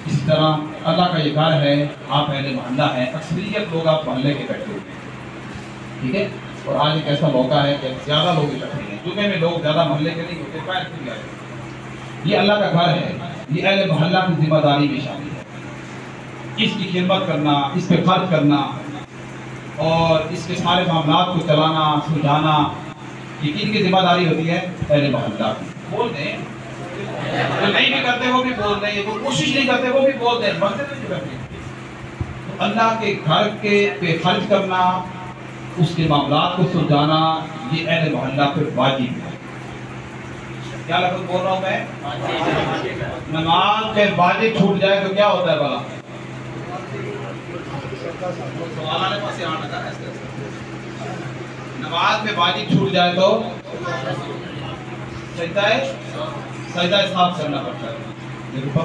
اس طرح اللہ کا یہ گھر ہے, آپ اہل محلہ ہیں, اکثریت لوگ آپ محلے کے بیٹھے ہوئے ہیں, ٹھیک ہے. اور آج ایک ایسا موقع ہے کہ زیادہ لوگ اکٹھے ہیں. جمعے میں لوگ زیادہ محلے کے نہیں ہوتے, پیر کھل جائے. یہ اللہ کا گھر ہے, یہ اہل محلہ کی ذمہ داری میں شامل ہے. اس کی خدمت کرنا, اس پہ خرچ کرنا اور اس کے سارے معاملات کو چلانا, سلجھانا, یہ ان کی ذمہ داری ہوتی ہے اہل محلہ کی. بول دیں, جو نہیں بھی کرتے وہ بھی بول دیں, جو کوشش نہیں کرتے وہ بھی بول دیں, بنتے نہیں کرتے. تو اللہ کے گھر کے پہ خرچ کرنا, اس کے معاملات کو سلجھانا, یہ اہل محلہ پہ واجب ہے. کیا لفظ بول رہا ہوں میں؟ نماز کے واجب چھوٹ جائے تو کیا ہوتا ہے بھلا؟ نماز میں واجب چھوٹ جائے تو سجدہ صاف کرنا پڑتا ہے. کو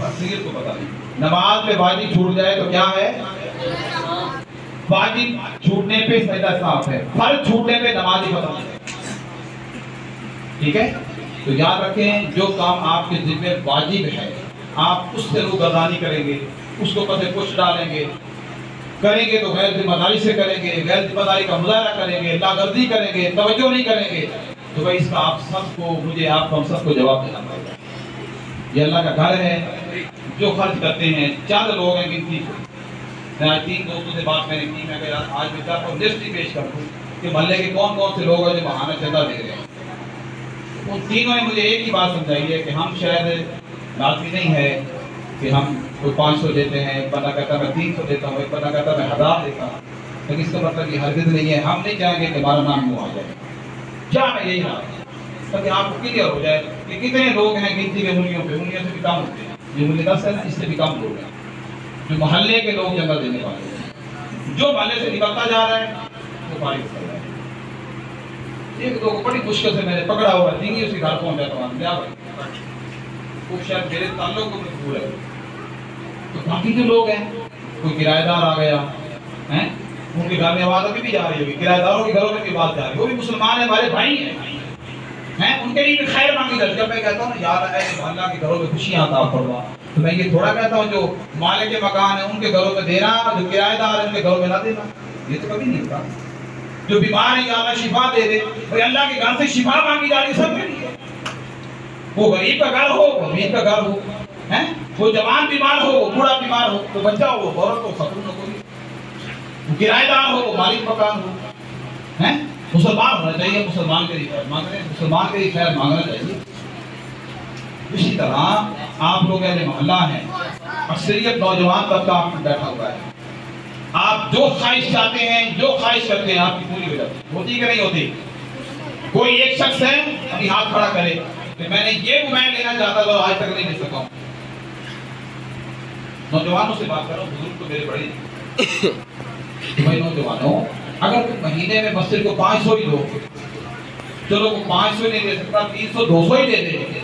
پتا نہیں, نماز میں واجب چھوٹ جائے تو کیا ہے؟ واجب چھوٹنے پہ سجدہ صاف ہے, فرض چھوٹنے پہ نماز ہی ختم ہے. ٹھیک ہے, تو یاد رکھیں جو کام آپ کے ذمہ واجب ہے آپ اس سے روگردانی کریں گے, اس کو پتہ پوچھ ڈالیں گے, کریں گے تو غیر ذمہ داری سے کریں گے, غیر ذمہ داری کا مظاہرہ کریں گے, اللہ غرضی کریں گے, توجہ نہیں کریں گے, تو بھائی اس کا آپ سب کو, مجھے آپ کو, ہم سب کو جواب دینا پڑے گا. یہ اللہ کا گھر ہے, جو خرچ کرتے ہیں چند لوگ ہیں گنتی. میں آج 3 دوستوں سے بات میں نے کی, میں آج بھی آپ کو لسٹ ہی پیش کر دوں کہ محلے کے کون کون سے لوگ ہیں جو بہانہ چندہ دے رہے ہیں. ان تینوں نے مجھے ایک ہی بات سمجھائی ہے کہ ہم شاید لازمی نہیں ہے کہ ہم کوئی 500 دیتے ہیں, ایک بندہ کہتا میں 300 دیتا ہوں, ایک بندہ کہتا میں 1000 دیتا ہوں, لیکن اس کا مطلب یہ ہرگز نہیں ہے. ہم نہیں چاہیں گے کہ ہمارا نام یوں آ جائے. کیا ہے یہی بات تاکہ آپ کو کلیئر ہو جائے کہ کتنے لوگ ہیں گنتی کے انگلیوں پہ, انگلیوں سے بھی کم ہوتے ہیں. یہ انگلی 10 ہے نا, اس سے بھی کم لوگ ہیں جو محلے کے لوگ جگہ دینے والے ہیں. جو محلے سے نکلتا جا رہا ہے وہ فارغ کر رہا ہے. ایک دو کو بڑی مشکل سے میں نے پکڑا ہوا ہے, نہیں اس کے گھر پہنچ جاتا ہوں, کیا بھائی وہ شاید میرے تعلق کو مجبور ہے. تو باقی جو لوگ ہیں, کوئی کرایہ دار آ گیا ہیں, ان کے گھر میں آواز ابھی بھی جا رہی ہوگی, کرایہ داروں کے گھروں میں بھی بات جا رہی ہے, وہ بھی مسلمان ہیں, ہمارے بھائی ہیں, ان کے لیے بھی خیر مانگی جاتی ہے. جب میں کہتا ہوں نا یار اہل محلہ کے گھروں میں خوشیاں عطا فرما, تو میں یہ تھوڑا کہتا ہوں جو مالک کے مکان ہیں ان کے گھروں میں دینا, جو کرایہ دار ہیں ان کے گھروں میں نہ دینا. یہ تو کبھی نہیں ہوتا. جو بیمار ہے یا اللہ شفا دے دے, بھائی اللہ کے گھر سے شفا مانگی جا رہی سب کے لیے. وہ غریب کا گھر ہو, وہ امیر کا گھر ہو, وہ جوان بیمار ہو, وہ بوڑھا بیمار ہو, وہ بچہ ہو, وہ عورت ہو, خاتون ہو, کوئی وہ کرایہ دار ہو, وہ مالک مکان ہو, مسلمان ہونا چاہیے. مسلمان کے لیے خیر مانگ رہے ہیں, مسلمان کے لیے خیر مانگنا چاہیے. اسی طرح آپ لوگ اہل محلہ ہیں, اکثریت نوجوان طبقہ بیٹھا ہوا ہے. آپ جو خواہش چاہتے ہیں, جو خواہش کرتے ہیں, آپ کی پوری ہو جاتی. ہوتی کہ نہیں ہوتی؟ کوئی ایک شخص ہے ابھی ہاتھ کھڑا کرے کہ میں نے یہ موبائل لینا چاہتا تھا, آج تک نہیں لے سکا ہوں. نوجوانوں سے بات کر رہا ہوں, بزرگ تو میرے بڑے. بھائی نوجوانوں, اگر تم مہینے میں مسجد کو 500 ہی دو, چلو وہ 500 نہیں دے سکتا, 300 200 ہی دے دے,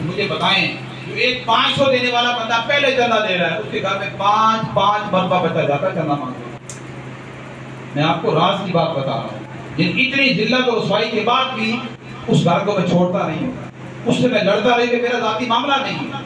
مجھے بتائیں جو ایک 500 دینے والا بندہ پہلے چندہ دے رہا ہے, اس کے گھر میں 5 مرتبہ بچہ جاتا ہے چندہ مانگنے. میں آپ کو راز کی بات بتا رہا ہوں. اتنی ذلت اور رسوائی کے بعد بھی اس گھر کو میں چھوڑتا نہیں, اس سے میں لڑتا رہی کہ میرا ذاتی معاملہ نہیں ہے.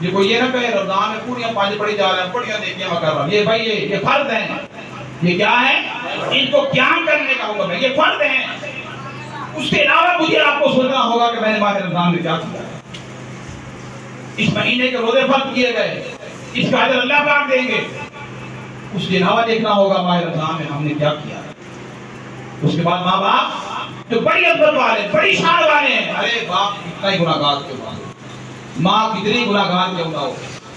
یہ کوئی یہ نہ کہے رمضان میں پوریاں پانچ پڑھی جا رہے ہیں، بڑھیا نیکیاں میں کر رہا ہوں، یہ بھائی یہ فرض ہیں، یہ کیا ہے؟ ان کو قیام کرنے کا حکم ہے، یہ فرض ہیں۔ اس کے علاوہ مجھے آپ کو سوچنا ہوگا کہ میں نے ماہ رمضان میں کیا کیا، اس مہینے کے روزے فرض کیے گئے، اس کا اجر اللہ پاک دیں گے۔ اس کے علاوہ دیکھنا ہوگا ماہ رمضان میں ہم نے کیا کیا۔ اس کے بعد ماں باپ جو بڑی عزت والے، بڑی شان والے ہیں، ارے باپ کتنا ہی گناہ گار کیوں نہ ہو، ماں کتنی گناہ گار کیوں نہ ہو،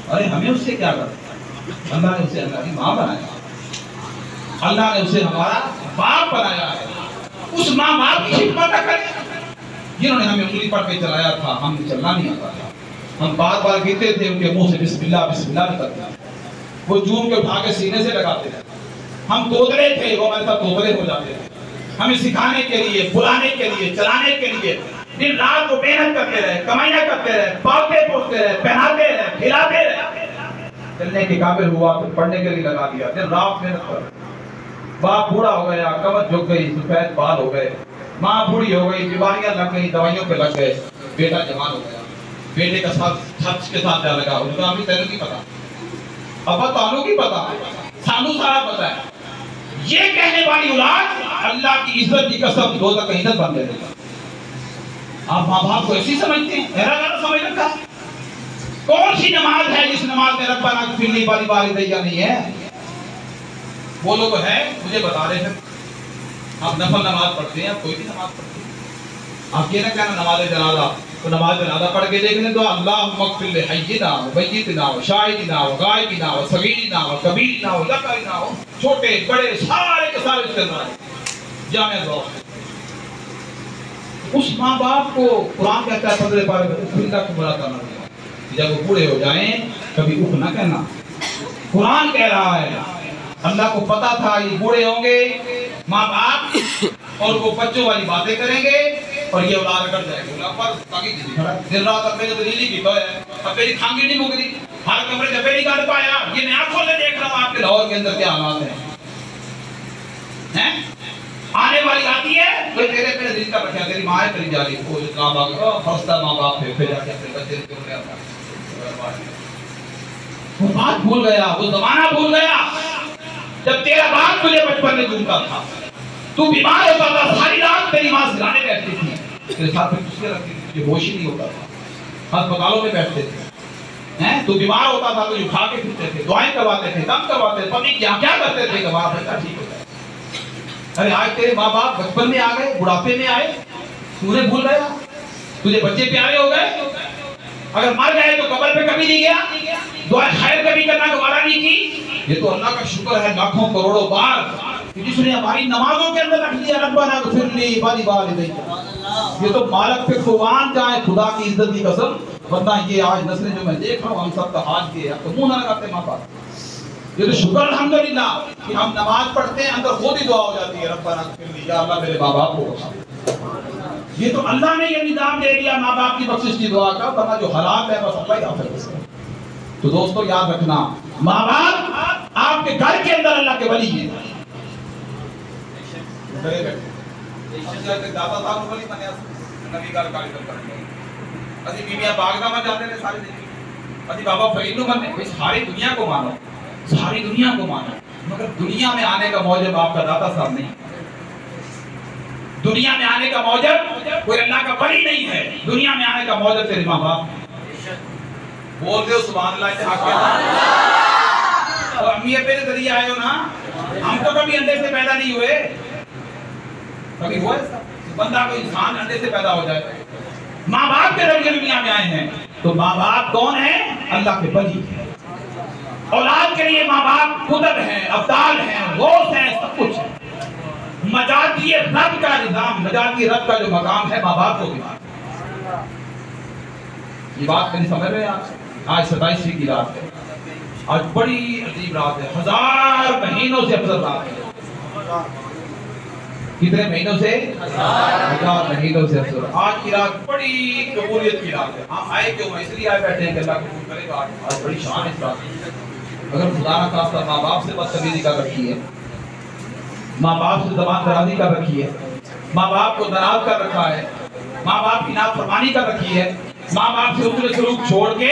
ارے ہمیں اس سے کیا کرنا، اللہ نے اسے اللہ کی ماں بنایا، اللہ نے اسے ہمارا باپ بنایا ہے۔ اس ماں باپ کی خدمت نہ کریں جنہوں نے ہمیں انگلی پڑھ کے چلایا تھا، ہم نے چلنا نہیں آتا تھا، ہم بار بار کہتے تھے ان کے منہ سے بسم اللہ بسم اللہ نکلتا تھا، وہ جون کے اٹھا کے سینے سے لگاتے تھے، ہم توتلے تھے، وہ ہمارے ساتھ توتلے ہو جاتے تھے، ہمیں سکھانے کے لیے، بلانے کے لیے، چلانے کے لیے دن رات کو محنت کرتے رہے، کمائیاں کرتے رہے، پالتے پوستے رہے، پہناتے رہے، کھلاتے رہے، چلنے کے قابل ہوا تو پڑھنے کے لیے لگا دیا، دن رات محنت کر۔ باپ بوڑھا ہو گیا، کمر جھک گئی، سفید بال ہو گئے، ماں بوڑھی ہو گئی، بیماریاں لگ گئی، دوائیوں پہ لگ گئے، بیٹا جوان ہو گیا، بیٹے کا ساتھ چھت کے ساتھ جا لگا، ان کا ہمیں تینوں کی پتا، ابا تانوں کی پتا، سانو سارا پتا ہے۔ یہ کہنے والی اولاد اللہ کی عزت کی قسم دوزخ کا ایندھن بن جائے گا۔ آپ ماں باپ کو ایسی سمجھتے ہیں؟ میرا گھر سمجھ رکھا ہے۔ کون سی نماز ہے جس نماز میں ربنا اغفر لی والدیّ نہیں ہے؟ وہ لوگ ہیں مجھے بتا رہے ہیں آپ نفل نماز پڑھتے ہیں، آپ کوئی بھی نماز پڑھتے ہیں، آپ یہ نہ کہنا نماز جنازہ، تو نماز جنازہ پڑھ کے دیکھ لیں تو اللہم اغفر لحینا و میتنا و شاہدنا و غائبنا و صغیرنا و کبیرنا و ذکرنا و چھوٹے بڑے سارے کے سارے استعمال جامع ذوق۔ اس ماں باپ کو قرآن کہتا ہے 15 پارے میں اللہ کو برا کرنا نہیں، جب وہ بوڑھے ہو جائیں کبھی اف نہ کہنا۔ قرآن کہہ رہا ہے اللہ کو پتا تھا یہ بوڑھے ہوں گے ماں باپ اور وہ بچوں والی باتیں کریں گے اور یہ اولاد کر جائے گا، اللہ پر تاکہ کسی کھڑا دن رات اب میرے دلیلی کی تو ہے، اب میری کھانگی نہیں مکری، ہر کمرے جبے نہیں کر پایا، یہ میں آنکھوں سے دیکھ رہا ہوں آپ کے لاہور کے اندر کیا حالات ہیں۔ آنے والی آتی ہے وہ تیرے پہ دل کا رکھا، تیری ماں ہے تیری جاری، وہ اسلام آگا فرستہ ماں باپ پھر جا کے اپنے بچے سے انہیں آتا، وہ بات بھول گیا، وہ زمانہ بھول گیا جب تیرا باپ تجھے بچپن میں جھومتا تھا، تو بیمار ہوتا تھا، ساری رات تیری ماں سلانے بیٹھتی تھی، تیرے ساتھ میں تجھے رکھتی تھی، تجھے ہوش ہی نہیں ہوتا تھا، ہسپتالوں میں بیٹھتے تھے، تو بیمار ہوتا تھا تو اٹھا کے پھرتے تھے، دعائیں کرواتے تھے، دم کرواتے تھے، پتہ کیا کیا کرتے تھے کہ وہاں بچہ ٹھیک ہو جائے۔ ارے آج تیرے ماں باپ بچپن میں آ گئے، بڑھاپے میں آئے، تو نے بھول گیا، تجھے بچے پیارے ہو گئے، اگر مر گئے تو قبر پہ کبھی نہیں گیا، دعا خیر کبھی کرنا گوارا نہیں کی۔ یہ تو اللہ کا شکر ہے لاکھوں کروڑوں بار جس نے ہماری نمازوں کے اندر رکھ دیا ربنا اغفر لی والدیّ، یہ تو مالک پہ قربان جائے خدا کی عزت کی قسم، ورنہ یہ آج نسلیں جو میں دیکھ رہا ہوں ہم سب کا حال یہ ہے، تو منہ نہ لگاتے ماں باپ۔ یہ تو شکر الحمدللہ کہ ہم نماز پڑھتے ہیں اندر خود ہی دعا ہو جاتی ہے ربنا اغفر لی، یا اللہ میرے ماں باپ کو بخش۔ یہ تو اللہ نے یہ نظام دے دیا ماں باپ کی بخشش کی دعا کا، ورنہ جو حالات ہے بس اللہ ہی حافظ ہے۔ تو دوستو یاد رکھنا ماں باپ آپ کے گھر کے اندر اللہ کے ولی ہیں۔ دادا صاحب ولی بنیا نبی کا کاری کرتے ہیں، اسی بیویاں باغ میں جاتے ہیں ساری زندگی، اسی بابا فرید نو بننے، ساری دنیا کو مانو، ساری دنیا کو مانو، مگر دنیا میں آنے کا موجب آپ کا دادا صاحب نہیں، دنیا میں آنے کا موجب کوئی اللہ کا ولی نہیں ہے، دنیا میں آنے کا موجب تیرے ماں باپ۔ بول دے سبحان اللہ اتحاد کے اور امی ابے کے ذریعے آئے ہو نا، ہم تو کبھی انڈے سے پیدا نہیں ہوئے، کبھی ہوا ہے بندہ کوئی انسان انڈے سے پیدا ہو جائے، ماں باپ کے ذریعے دنیا میں آئے ہیں۔ تو ماں باپ کون ہیں؟ اللہ کے ولی ہیں۔ اولاد کے لیے ماں باپ قدر ہیں، ابدال ہیں، غوث ہیں، سب کچھ ہے۔ مجازی رب کا نظام، مجازی رب کا جو مقام ہے ماں باپ کو بھی یہ بات نہیں سمجھ رہے ہیں آج 27ویں کی رات ہے، آج بڑی عجیب رات ہے، 1000 مہینوں سے افضل رات ہے۔ کتنے مہینوں سے؟ 1000 مہینوں سے افضل۔ آج کی رات بڑی قبولیت کی رات ہے۔ ہم آئے کیوں؟ اس لیے آئے بیٹھے ہیں کہ اللہ قبول کرے گا، آج بڑی شان اس رات ہے۔ اگر خدا نہ خواستہ ماں باپ سے بدتمیزی کر رکھی ہے، ماں باپ سے زبان درازی کر رکھی ہے، ماں باپ کو ناراض کر رکھا ہے، ماں باپ کی نافرمانی کر رکھی ہے، ماں باپ سے حسن سلوک چھوڑ کے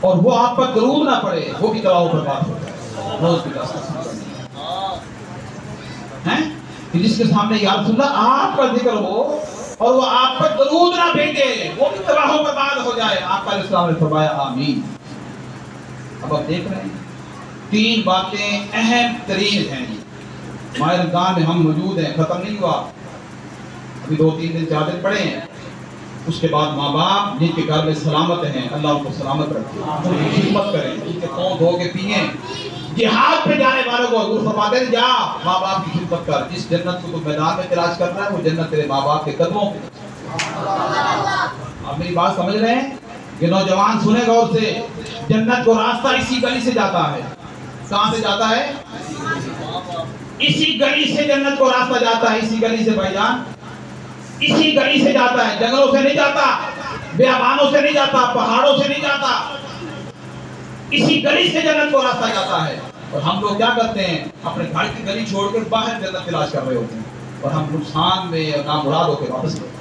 اور وہ آپ پر درود نہ پڑے وہ بھی تباہ و برباد ہو جائے. روز کی جس کے سامنے یا رسول اللہ آپ کا ذکر ہو اور وہ آپ پر درود نہ بھیجے وہ بھی تباہ و برباد ہو جائے. آپ علیہ السلام نے فرمایا آمین. اب آپ دیکھ رہے ہیں 3 باتیں اہم ترین ہیں. ماہ رمضان میں ہم موجود ہیں, ختم نہیں ہوا, ابھی 2-3 دن 4 دن پڑے ہیں. اس کے بعد ماں باپ جن کے گھر میں سلامت ہیں اللہ ان کو سلامت رکھے, ان کی خدمت کریں, ان کے پاؤں دھو کے پئیں. جہاد پہ جانے والوں کو حضور فرماتے ہیں جا ماں باپ کی خدمت کر. جس جنت کو تو میدان میں تلاش کر رہا ہے وہ جنت تیرے ماں باپ کے قدموں پہ. آپ میری بات سمجھ رہے ہیں کہ نوجوان سنیں غور سے, جنت کو راستہ اسی گلی سے جاتا ہے. کہاں سے جاتا ہے؟ اسی گلی سے جنت کو راستہ جاتا ہے. اسی گلی سے بھائی جان, اسی گلی سے جاتا ہے. جنگلوں سے نہیں جاتا, بیابانوں سے نہیں جاتا, پہاڑوں سے نہیں جاتا. اسی گلی سے جنت کو راستہ جاتا ہے. اور ہم لوگ کیا کرتے ہیں, اپنے گھر کی گلی چھوڑ کر باہر جنت تلاش کر رہے ہوتے ہیں اور ہم نقصان میں نامراد ہو کے واپس لوٹتے ہیں.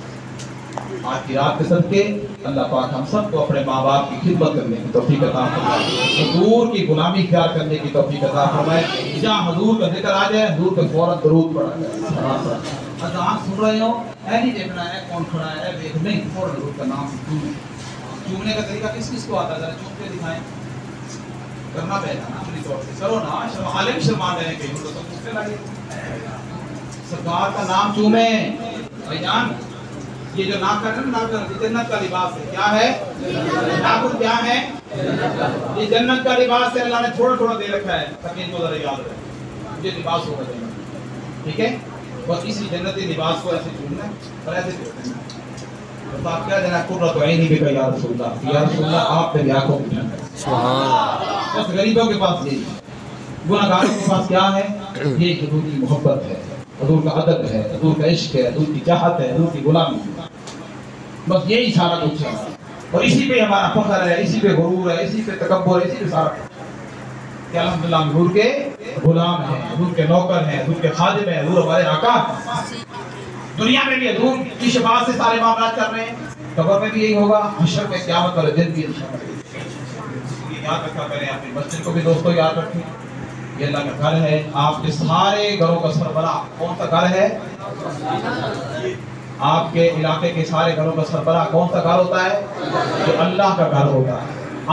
آج کی رات کے صدقے اللہ پاک ہم سب کو اپنے ماں باپ کی خدمت کرنے کی توفیق عطا فرمائے, حضور کی غلامی اختیار کرنے کی توفیق عطا فرمائے. جہاں حضور کا ذکر آ جائے حضور پہ فوراً درود پڑا جائے. اذان سن رہے ہو اے نہیں دیکھنا ہے کون کھڑا ہے, دیکھ نہیں, فوراً حضور کا نام چومنے کا طریقہ کس کس کو آتا ہے ذرا چوم کے دکھائیں. کرنا پہنا نا اپنی طور سے, کرو نا. عالم شرمان رہے کہ تو سب اس پہ لگے. سرکار کا نام چومیں بھائی جان. یہ جو ناک کا جنت کا لباس ہے, کیا ہے ناخن, کیا ہے یہ جنت کا لباس ہے. اللہ نے تھوڑا تھوڑا دے رکھا ہے تاکہ ان کو ذرا یاد رہے مجھے لباس ہوگا جنت. ٹھیک ہے, بس اسی جنتی لباس کو ایسے چومنا اور ایسے چومنا. تو آپ کیا دینا قرۃ عینی بک یا رسول اللہ, یا رسول اللہ آپ میری آنکھوں کی ٹھنڈک. سبحان اللہ. بس غریبوں کے پاس یہی, گناہگاروں کے پاس کیا ہے, یہ حضور کی محبت ہے, حضور کا ادب ہے, حضور کا عشق ہے, حضور کی چاہت ہے, حضور کی غلامی ہے. بس یہی سارا کچھ ہے اور اسی پہ ہمارا فخر ہے, اسی پہ غرور ہے, اسی پہ تکبر ہے, اسی پہ سارا کہ الحمدللہ ہم حضور کے غلام ہیں, حضور کے نوکر ہیں, حضور کے خادم ہیں, حضور ہمارے آقا ہیں. دنیا میں بھی حضور کی شفاعت سے سارے معاملات کر رہے ہیں, قبر میں بھی یہی ہوگا, حشر میں قیامت والے دن بھی انشاءاللہ. یاد رکھا کریں, اپنی مسجد کو بھی دوستوں یاد رکھیں. یہ اللہ کا گھر ہے, آپ کے سارے گھروں کا سربراہ کون سا گھر ہے؟ آپ کے علاقے کے سارے گھروں کا سربراہ کون سا گھر ہوتا ہے؟ جو اللہ کا گھر ہوتا ہے.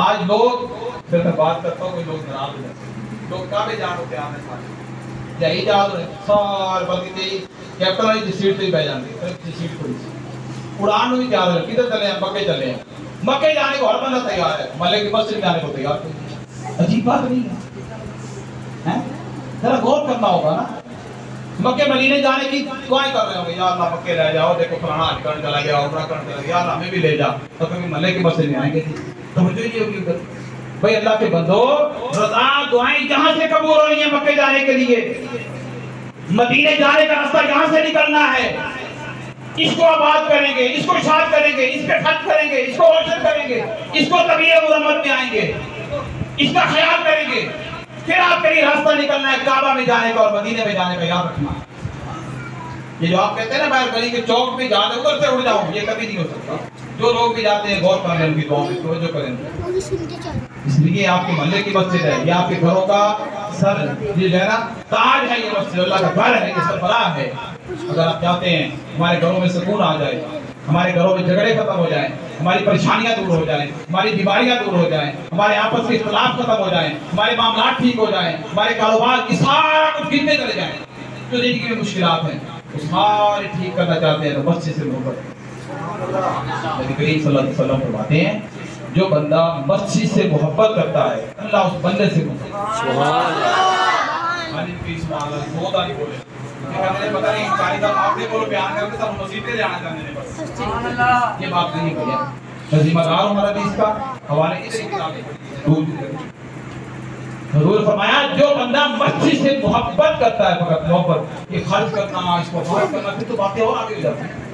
آج لوگ, پھر میں بات کرتا ہوں, کوئی لوگ ناراض ہو جاتے ہیں, لوگ کعبے جان ہوتے ہیں آنے سارے یہی جان رہے سارے بلکہ کیپٹن والی سیٹ پہ ہی بہ جاتے ہیں, سیٹ پہ اڑان میں بھی جا رہے ہیں. کدھر چلے ہیں؟ مکے چلے ہیں. مکے جانے کو ہر بندہ تیار ہے, ملے کی مسجد جانے کو تیار ہے. عجیب بات نہیں ہے, ذرا غور کرنا ہوگا نا. مکے مدینے جانے کی دعائیں کر رہے ہوں گے, یا اللہ مکے لے جاؤ, دیکھو فلانا حج کرنے چلا گیا, عمرہ کرنے چلا گیا, یا اللہ ہمیں بھی لے جا. تو کبھی ملے کی مسجد میں آئیں گے توجہ ہی ہوگی ادھر. بھائی اللہ کے بندو, رضا دعائیں جہاں سے قبول ہو رہی ہیں مکے جانے کے لیے, مدینے جانے کا راستہ یہاں سے نکلنا ہے. اس کو آباد کریں گے, اس کو اشاعت کریں گے, اس پہ خرچ کریں گے, اس کو روشن کریں گے, اس کو طبیعت مرمت میں آئیں گے, اس کا خیال کریں گے, پھر آپ کے لیے راستہ نکلنا ہے کعبہ میں جانے کا اور مدینے میں جانے کا. یاد رکھنا, یہ جو آپ کہتے ہیں نا باہر گلی کے چوک میں جانے ادھر سے اڑ جاؤں, یہ کبھی نہیں ہو سکتا. جو لوگ بھی جاتے ہیں غور کریں, ان کی دعاؤں میں توجہ کریں. اس لیے آپ کے محلے کی مسجد ہے, یہ آپ کے گھروں کا سر, یہ جو ہے نا تاج ہے, یہ مسجد اللہ کا گھر ہے, یہ سربراہ ہے. اگر آپ چاہتے ہیں ہمارے گھروں میں سکون آ جائے, ہمارے گھروں میں جھگڑے ختم ہو جائیں, ہماری پریشانیاں دور ہو جائیں, ہماری بیماریاں دور ہو جائیں, ہمارے آپس کے اختلاف ختم ہو جائیں, ہمارے معاملات ٹھیک ہو جائیں, ہمارے کاروبار کی سارا کچھ گنتے چلے جائیں, جو زندگی میں مشکلات ہیں وہ سارے ٹھیک کرنا چاہتے ہیں تو مسجد سے محبت. نبی کریم صلی اللہ علیہ وسلم فرماتے ہیں جو بندہ مسجد سے محبت کرتا ہے اللہ اس بندے سے محبت. سبحان اللہ. بہت آگے بولے پتہ نہیں کاری صاحب آپ نے بولو بیان کر کے سب مسجد جانا چاہتے ہیں, بس یہ بات نہیں بھیا. ذمہ دار ہمارا بھی اس کا حوالے کی طریقے حضور فرمایا جو بندہ مسجد سے محبت کرتا ہے, فقط محبت, یہ خرچ کرنا, اس کو خرچ کرنا, پھر تو باتیں اور آگے ہو جاتی ہیں.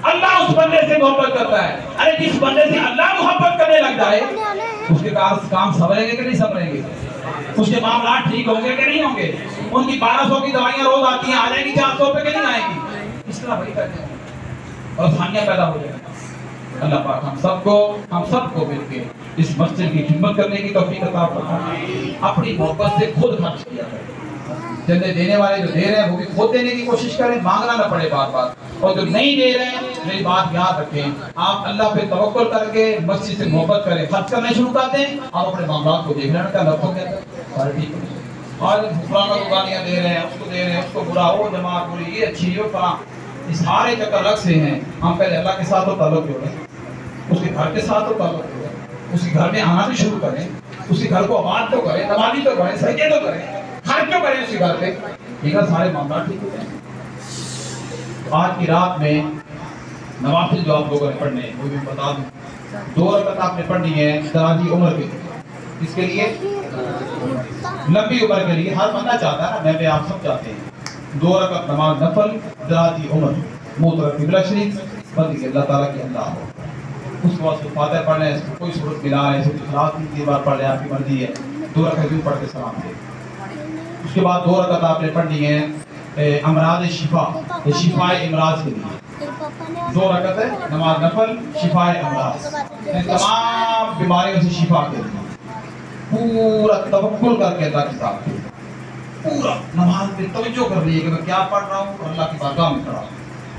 اللہ اس بندے سے محبت کرتا ہے. ارے جس بندے سے اللہ محبت کرنے لگ جائے اس کے کام سنبھلیں گے کہ نہیں سنبھلیں گے, اس کے معاملات ٹھیک ہوں گے کہ نہیں ہوں گے, ان کی 1200 کی دوائیاں روز آتی ہیں, آ جائیں گی 400 پہ کہ نہیں آئیں گی, اس طرح وہی کرتے ہیں اور آسانیاں پیدا ہو جائیں گی. اللہ پاک ہم سب کو مل کے اس مسجد کی خدمت کرنے کی توفیق عطا فرمائے. اپنی محبت سے خود خرچ کیا کریں. چندے دینے والے جو دے رہے ہیں وہ بھی خود دینے کی کوشش کریں, مانگنا نہ پڑے بار بار. اور جو نہیں دے رہے ہیں میری بات یاد رکھیں, آپ اللہ پہ توکل کر کے مسجد سے محبت کریں, خرچ کرنے شروع کرتے ہیں, آپ اپنے معاملات کو دیکھ لینا کا لفظوں کے اندر اور فلاں کو گالیاں دے رہے ہیں, اس کو دے رہے ہیں, اس کو برا ہو جماعت بری یہ اچھی ہو فلاں, یہ سارے چکر الگ سے ہیں. ہم پہلے اللہ کے ساتھ تو تعلق جوڑیں, اس کے گھر کے ساتھ تو تعلق جوڑیں, اس کے گھر میں آنا بھی شروع کریں, اس کے گھر کو آباد تو کریں, نمازی تو کریں, سجدے تو کریں, خرچ تو کریں اس کے گھر پہ, ٹھیک ہے, سارے معاملات ٹھیک ہو جائیں. آج کی رات میں نوافل جو آپ لوگوں نے پڑھنے ہیں وہ بھی بتا دوں. 2 رکعت آپ نے پڑھنی ہے دراجی عمر کے لیے. اس کے لیے لمبی عمر کے لیے ہر بندہ چاہتا ہے, میں آپ سب چاہتے ہیں. 2 رکعت نماز نفل دراجی عمر, منہ طرف قبلہ شریف, بندی اللہ تعالیٰ کی اللہ ہو. اس کے بعد فاتحہ پڑھ لیں, کوئی صورت ملا ہے, صورت اخلاص کی 3 بار پڑھ لیں, آپ کی مرضی ہے. 2 رکعت یوں پڑھ کے سلام دیں. اس کے بعد 2 رکعت آپ نے پڑھنی ہے امراض شفا, شفاء امراض کے لیے. 2 رکعت ہے نماز نفل شفاء امراض, تمام بیماریوں سے شفا کے لیے. پورا توکل کر کے اللہ کے ساتھ پورا نماز میں توجہ کر لیجیے کہ میں کیا پڑھ رہا ہوں اور اللہ کی بارگاہ میں کھڑا ہوں,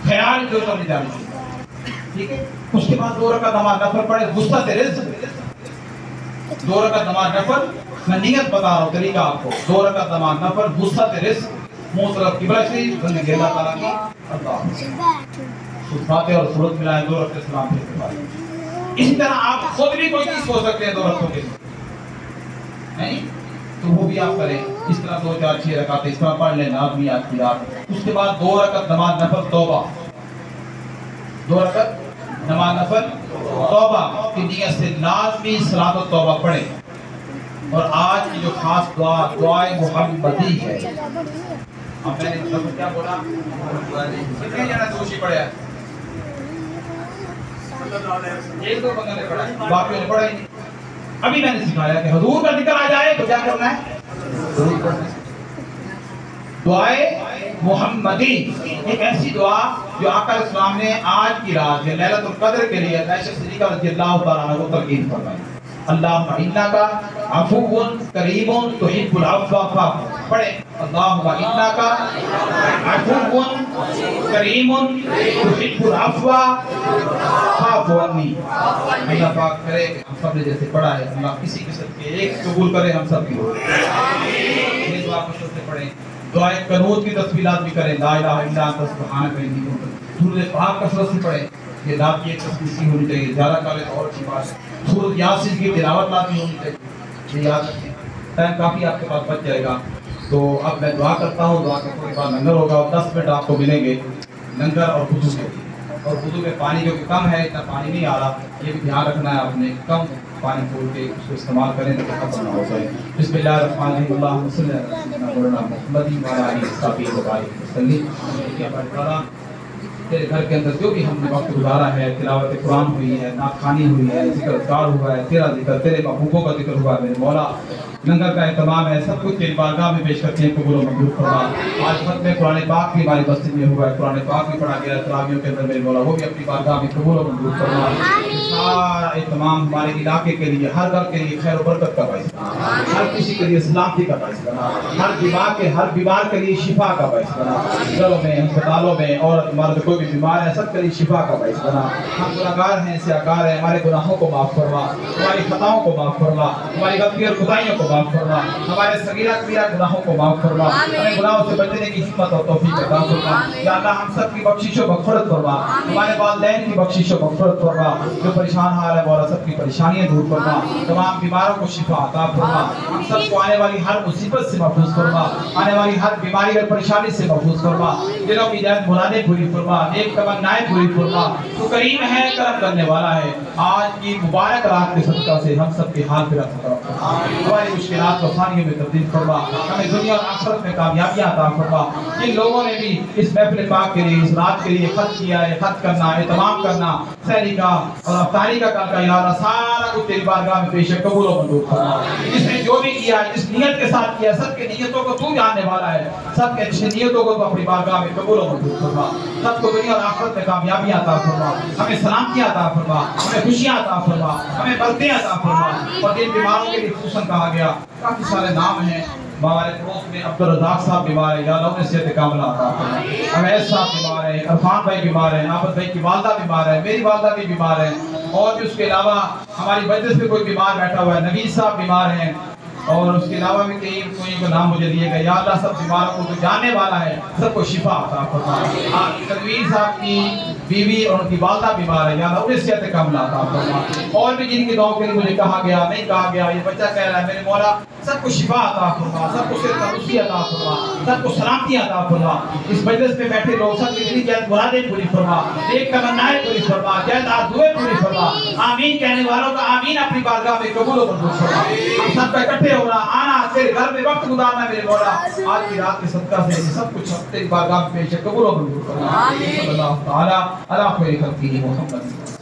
خیال جو نہیں جانا چاہیے, ٹھیک ہے. اس کے بعد 2 رکعت نماز نفل پڑھے وسعت رزق. 2 رکعت نماز نفل, میں نیت بتا رہا ہوں طریقہ آپ کو. 2 رکعت نماز نفل وسعت رزق, منہ طرف قبلہ شریف, بندگی اللہ تعالیٰ کی اللہ فاتحہ اور سورت ملائیں, 2 رکعت سلام پھر کے بعد. اسی طرح آپ خود بھی کوئی چیز سوچ سکتے ہیں 2 رکعتوں کے نہیں تو وہ بھی آپ کریں. اس طرح 2 4 6 رکعت اس طرح پڑھ لیں لازمی آج کی رات. اس کے بعد 2 رکعت نماز نفل توبہ, 2 رکعت نماز نفل توبہ کی نیت سے لازمی صلاۃ التوبہ پڑھیں. اور آج کی جو خاص دعا دعائے محمدی ہے. اب میں نے کیا بولا, کتنے جنا دوشی پڑھا ہے؟ 1-2 بندوں نے پڑھا ہے, باقیوں نے پڑھا ہی نہیں. ابھی میں نے سکھایا کہ حضور کا ذکر آ جائے تو کیا کرنا ہے, ضرور پڑھنا ہے. دعائے محمدی ایک ایسی دعا جو آقا علیہ السلام نے آج کی رات میں لیلۃ القدر کے لیے عائشہ صدیقہ رضی اللہ تعالیٰ عنہا کو تلقین فرمائی. اللہم انکا عفو کریم تحب العفو فاعف. پڑھیں اللہم انکا عفو کریم تحب العفو فاعف عنی. اللہ پاک کرے کہ ہم سب نے جیسے پڑھا ہے اللہ کسی قسم کے ایک قبول کرے ہم سب کی. یہ دعا کو سے پڑھیں. دعائے قنوت کی تسبیحات بھی کریں, لا الہ الا انت سبحانک انی کنت. درود پاک کثرت سے پڑھیں, یہ رات کی ایک تسبیح ہونی چاہیے, زیادہ کرے تو اور اچھی بات ہے. سورۃ یاسین کی تلاوت لازمی ہونی چاہیے, یہ یاد رکھیں. ٹائم کافی آپ کے پاس بچ جائے گا تو اب میں دعا کرتا ہوں. دعا کے تھوڑی بعد لنگر ہوگا اور 10 منٹ آپ کو ملیں گے لنگر اور وضو کے لیے. اور وضو میں پانی جو کہ کم ہے, اتنا پانی نہیں آ رہا, یہ بھی دھیان رکھنا ہے آپ نے, کم پانی کھول کے اس کو استعمال کریں تو ختم نہ ہو جائے. بسم اللہ الرحمن الرحیم. اللہم صلی علی محمد وعلی آلہ وصحبہ وسلم. تیرے گھر کے اندر جو بھی ہم نے وقت گزارا ہے, تلاوت قرآن ہوئی ہے, نعت خوانی ہوئی ہے, ذکر اذکار ہوا ہے, تیرا ذکر, تیرے محبوبوں کا ذکر ہوا ہے میرے مولا, لنگر کا اہتمام ہے, سب کچھ تیری بارگاہ میں پیش کرتے ہیں, قبول و منظور فرما. آج ختم قرآن پاک بھی ہماری مسجد میں ہوا ہے, قرآن پاک بھی پڑھا گیا ہے تراویحوں کے اندر میرے مولا, وہ بھی اپنی بارگاہ میں قبول و منظور فرما. سارا اہتمام ہمارے علاقے کے لیے, ہر گھر کے لیے خیر و برکت کا باعث بنا, ہر کسی کے لیے سلامتی کا باعث بنا, ہر بیمار کے لیے شفا کا باعث بنا. گھروں میں, ہسپتالوں میں, عورت مرد کوئی بھی بیمار ہے, سب کے لیے شفا کا باعث بنا. ہم گناہگار ہیں, سیاہکار ہیں, ہمارے گناہوں کو معاف فرما, ہماری خطاؤں کو معاف فرما, ہماری غلطی اور خدائیوں کو معاف فرما, ہمارے صغیرہ کبیرہ گناہوں کو معاف فرما, ہمیں گناہوں سے بچنے کی ہمت اور توفیق عطا فرما. یا اللہ ہم سب کی بخشش و مغفرت فرما, ہمارے والدین کی بخشش و مغفرت فرما, جو پریشان حال ہے مولا سب کی پریشانیاں دور فرما, تمام بیماروں کو شفا عطا فرما, ہم سب کو آنے والی ہر مصیبت سے محفوظ فرما, آنے والی ہر بیماری اور پریشانی سے محفوظ فرما, دلوں کی جان مرادیں پوری فرما, نیک تمنائیں پوری فرما. تو کریم ہے, کرم کرنے والا ہے, آج کی مبارک رات کے صدقہ سے ہم سب کے حال پھر ہماری مشکلات کو آسانیوں میں تبدیل فرما، ہمیں دنیا اور آخرت میں کامیابیاں عطا فرما۔ جن لوگوں نے بھی اس محفل پاک کے لیے اس رات کے لیے خط کیا ہے، خط کرنا، اہتمام کرنا، سحری کا اور افطاری کا کل کا یا اللہ سارا کچھ تیری بارگاہ میں پیش ہے، قبول و منظور فرما۔ جس نے جو بھی کیا جس نیت کے ساتھ کیا، سب کے نیتوں کو تو جاننے والا ہے، سب کے اچھے نیتوں کو تو اپنی بارگاہ میں قبول و منظور فرما۔ سب کو دنیا اور آخرت میں کامیابیاں عطا فرما، ہمیں سلامتیاں عطا فرما، ہمیں خوشیاں عطا فرما، ہمیں برکتیں عطا فرما۔ اور جن بیماروں کے لیے خصوصاً کہا گیا، کافی سارے نام ہیں، ہمارے پڑوس میں عبدالرزاق صاحب بیمار ہے، یا اللہ انہیں صحت کاملہ عطا فرما۔ اویس صاحب بیمار ہے، عرفان بھائی بیمار ہے، عابد بھائی کی والدہ بیمار ہے، میری والدہ بھی بیمار ہے، اور بھی اس کے علاوہ ہماری مجلس میں کوئی بیمار بیٹھا ہوا ہے، نوید صاحب بیمار ہیں، اور اس کے علاوہ بھی کئی کوئی کو نام مجھے دیے گئے۔ یا اللہ سب بیماروں کو تو جاننے والا ہے، سب کو شفا عطا فرما۔ تنویر صاحب کی بیوی اور ان کی والدہ بیمار ہے، یا اللہ انہیں صحت کاملہ عطا فرما۔ اور بھی جن کی دعاؤں کے لیے مجھے کہا گیا نہیں کہا گیا، یہ بچہ کہہ رہا ہے میرے مولا سب کو شفا عطا فرما، سب کو صحت تندرستی عطا فرما، سب کو سلامتی عطا فرما۔ اس مجلس میں بیٹھے لوگ سب کی دلی جائز مرادیں پوری فرما، ایک تمنائیں پوری فرما، جائز آرزوئیں پوری فرما۔ آمین کہنے والوں کا آمین اپنی بارگاہ میں قبول و منظور فرما۔ ہم سب کا اکٹھے ہونا، آنا، تیرے گھر میں وقت گزارنا میرے مولا، آج کی رات کے صدقہ سے سب کچھ تیری بارگاہ میں پیش ہے، قبول و منظور فرما۔ صلی اللہ تعالی علی خیر خلقہ محمد۔